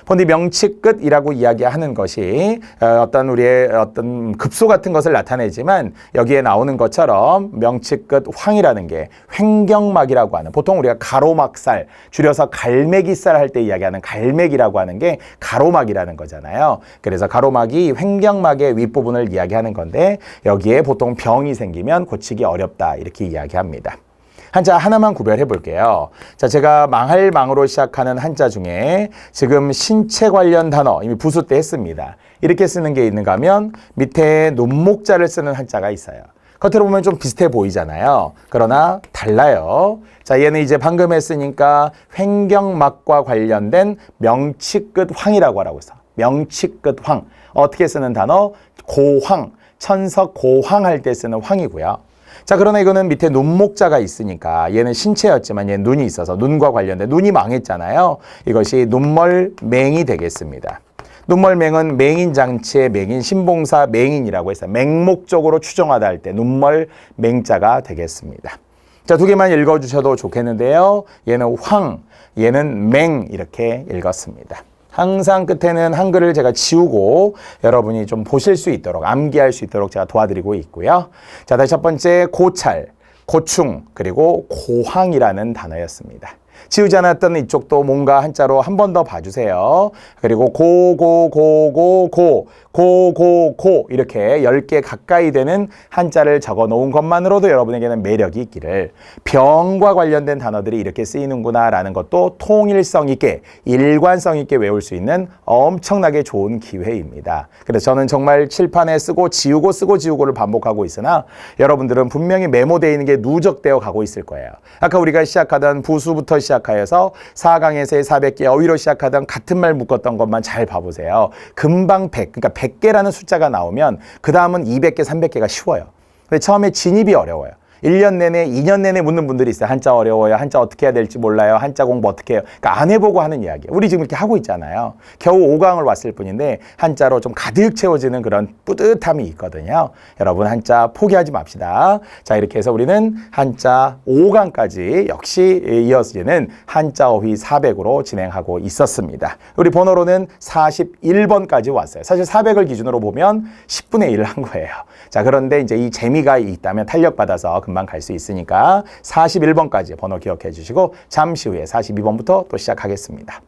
본디 명치 끝이라고 이야기하는 것이 어떤 우리의 어떤 급소 같은 것을 나타내지만 여기에 나오는 것처럼 명치 끝 황이라는 게 횡경막이라고 하는, 보통 우리가 가로막살, 줄여서 갈매기살 할 때 이야기하는 갈매기라고 하는 게 가로막이라는 거잖아요. 그래서 가로막이 횡경막의 윗부분을 이야기하는 건데 여기에 보통 병이 생기면 고치기 어렵다 이렇게 이야기합니다. 한자 하나만 구별해 볼게요. 자, 제가 망할 망으로 시작하는 한자 중에 지금 신체 관련 단어 이미 부수 때 했습니다. 이렇게 쓰는 게 있는가 하면 밑에 논목자를 쓰는 한자가 있어요. 겉으로 보면 좀 비슷해 보이잖아요. 그러나 달라요. 자, 얘는 이제 방금 했으니까 횡경막과 관련된 명치 끝 황이라고 하라고 했어. 명치 끝 황. 어떻게 쓰는 단어? 고황. 천석 고황 할 때 쓰는 황이고요. 자, 그러나 이거는 밑에 눈목자가 있으니까 얘는 신체였지만 얘는 눈이 있어서 눈과 관련된, 눈이 망했잖아요. 이것이 눈멀맹이 되겠습니다. 눈멀맹은 맹인장치의 맹인, 신봉사 맹인이라고 해서 맹목적으로 추정하다 할 때 눈멀맹자가 되겠습니다. 자, 두 개만 읽어주셔도 좋겠는데요. 얘는 황, 얘는 맹 이렇게 읽었습니다. 항상 끝에는 한글을 제가 지우고 여러분이 좀 보실 수 있도록, 암기할 수 있도록 제가 도와드리고 있고요. 자, 다시 첫 번째 고찰, 고충, 그리고 고황이라는 단어였습니다. 지우지 않았던 이쪽도 뭔가 한자로 한 번 더 봐주세요. 그리고 고 이렇게 10개 가까이 되는 한자를 적어 놓은 것만으로도 여러분에게는 매력이 있기를, 병과 관련된 단어들이 이렇게 쓰이는구나 라는 것도 통일성 있게, 일관성 있게 외울 수 있는 엄청나게 좋은 기회입니다. 그래서 저는 정말 칠판에 쓰고 지우고를 반복하고 있으나 여러분들은 분명히 메모되어 있는 게 누적되어 가고 있을 거예요. 아까 우리가 시작하던 부수부터 시작하여서 4강에서의 400개 어휘로 시작하던 같은 말 묶었던 것만 잘 봐보세요. 금방 100, 그러니까 100개라는 숫자가 나오면 그 다음은 200개, 300개가 쉬워요. 근데 처음에 진입이 어려워요. 1년 내내, 2년 내내 묻는 분들이 있어요. 한자 어려워요. 한자 어떻게 해야 될지 몰라요. 한자 공부 어떻게 해요. 그러니까 안 해보고 하는 이야기. 우리 지금 이렇게 하고 있잖아요. 겨우 5강을 왔을 뿐인데 한자로 좀 가득 채워지는 그런 뿌듯함이 있거든요. 여러분 한자 포기하지 맙시다. 자, 이렇게 해서 우리는 한자 5강까지 역시 이어지는 한자 어휘 400으로 진행하고 있었습니다. 우리 번호로는 41번까지 왔어요. 사실 400을 기준으로 보면 10분의 1을 한 거예요. 자, 그런데 이제 이 재미가 있다면 탄력받아서 금방 갈 수 있으니까 41번까지 번호 기억해 주시고 잠시 후에 42번부터 또 시작하겠습니다.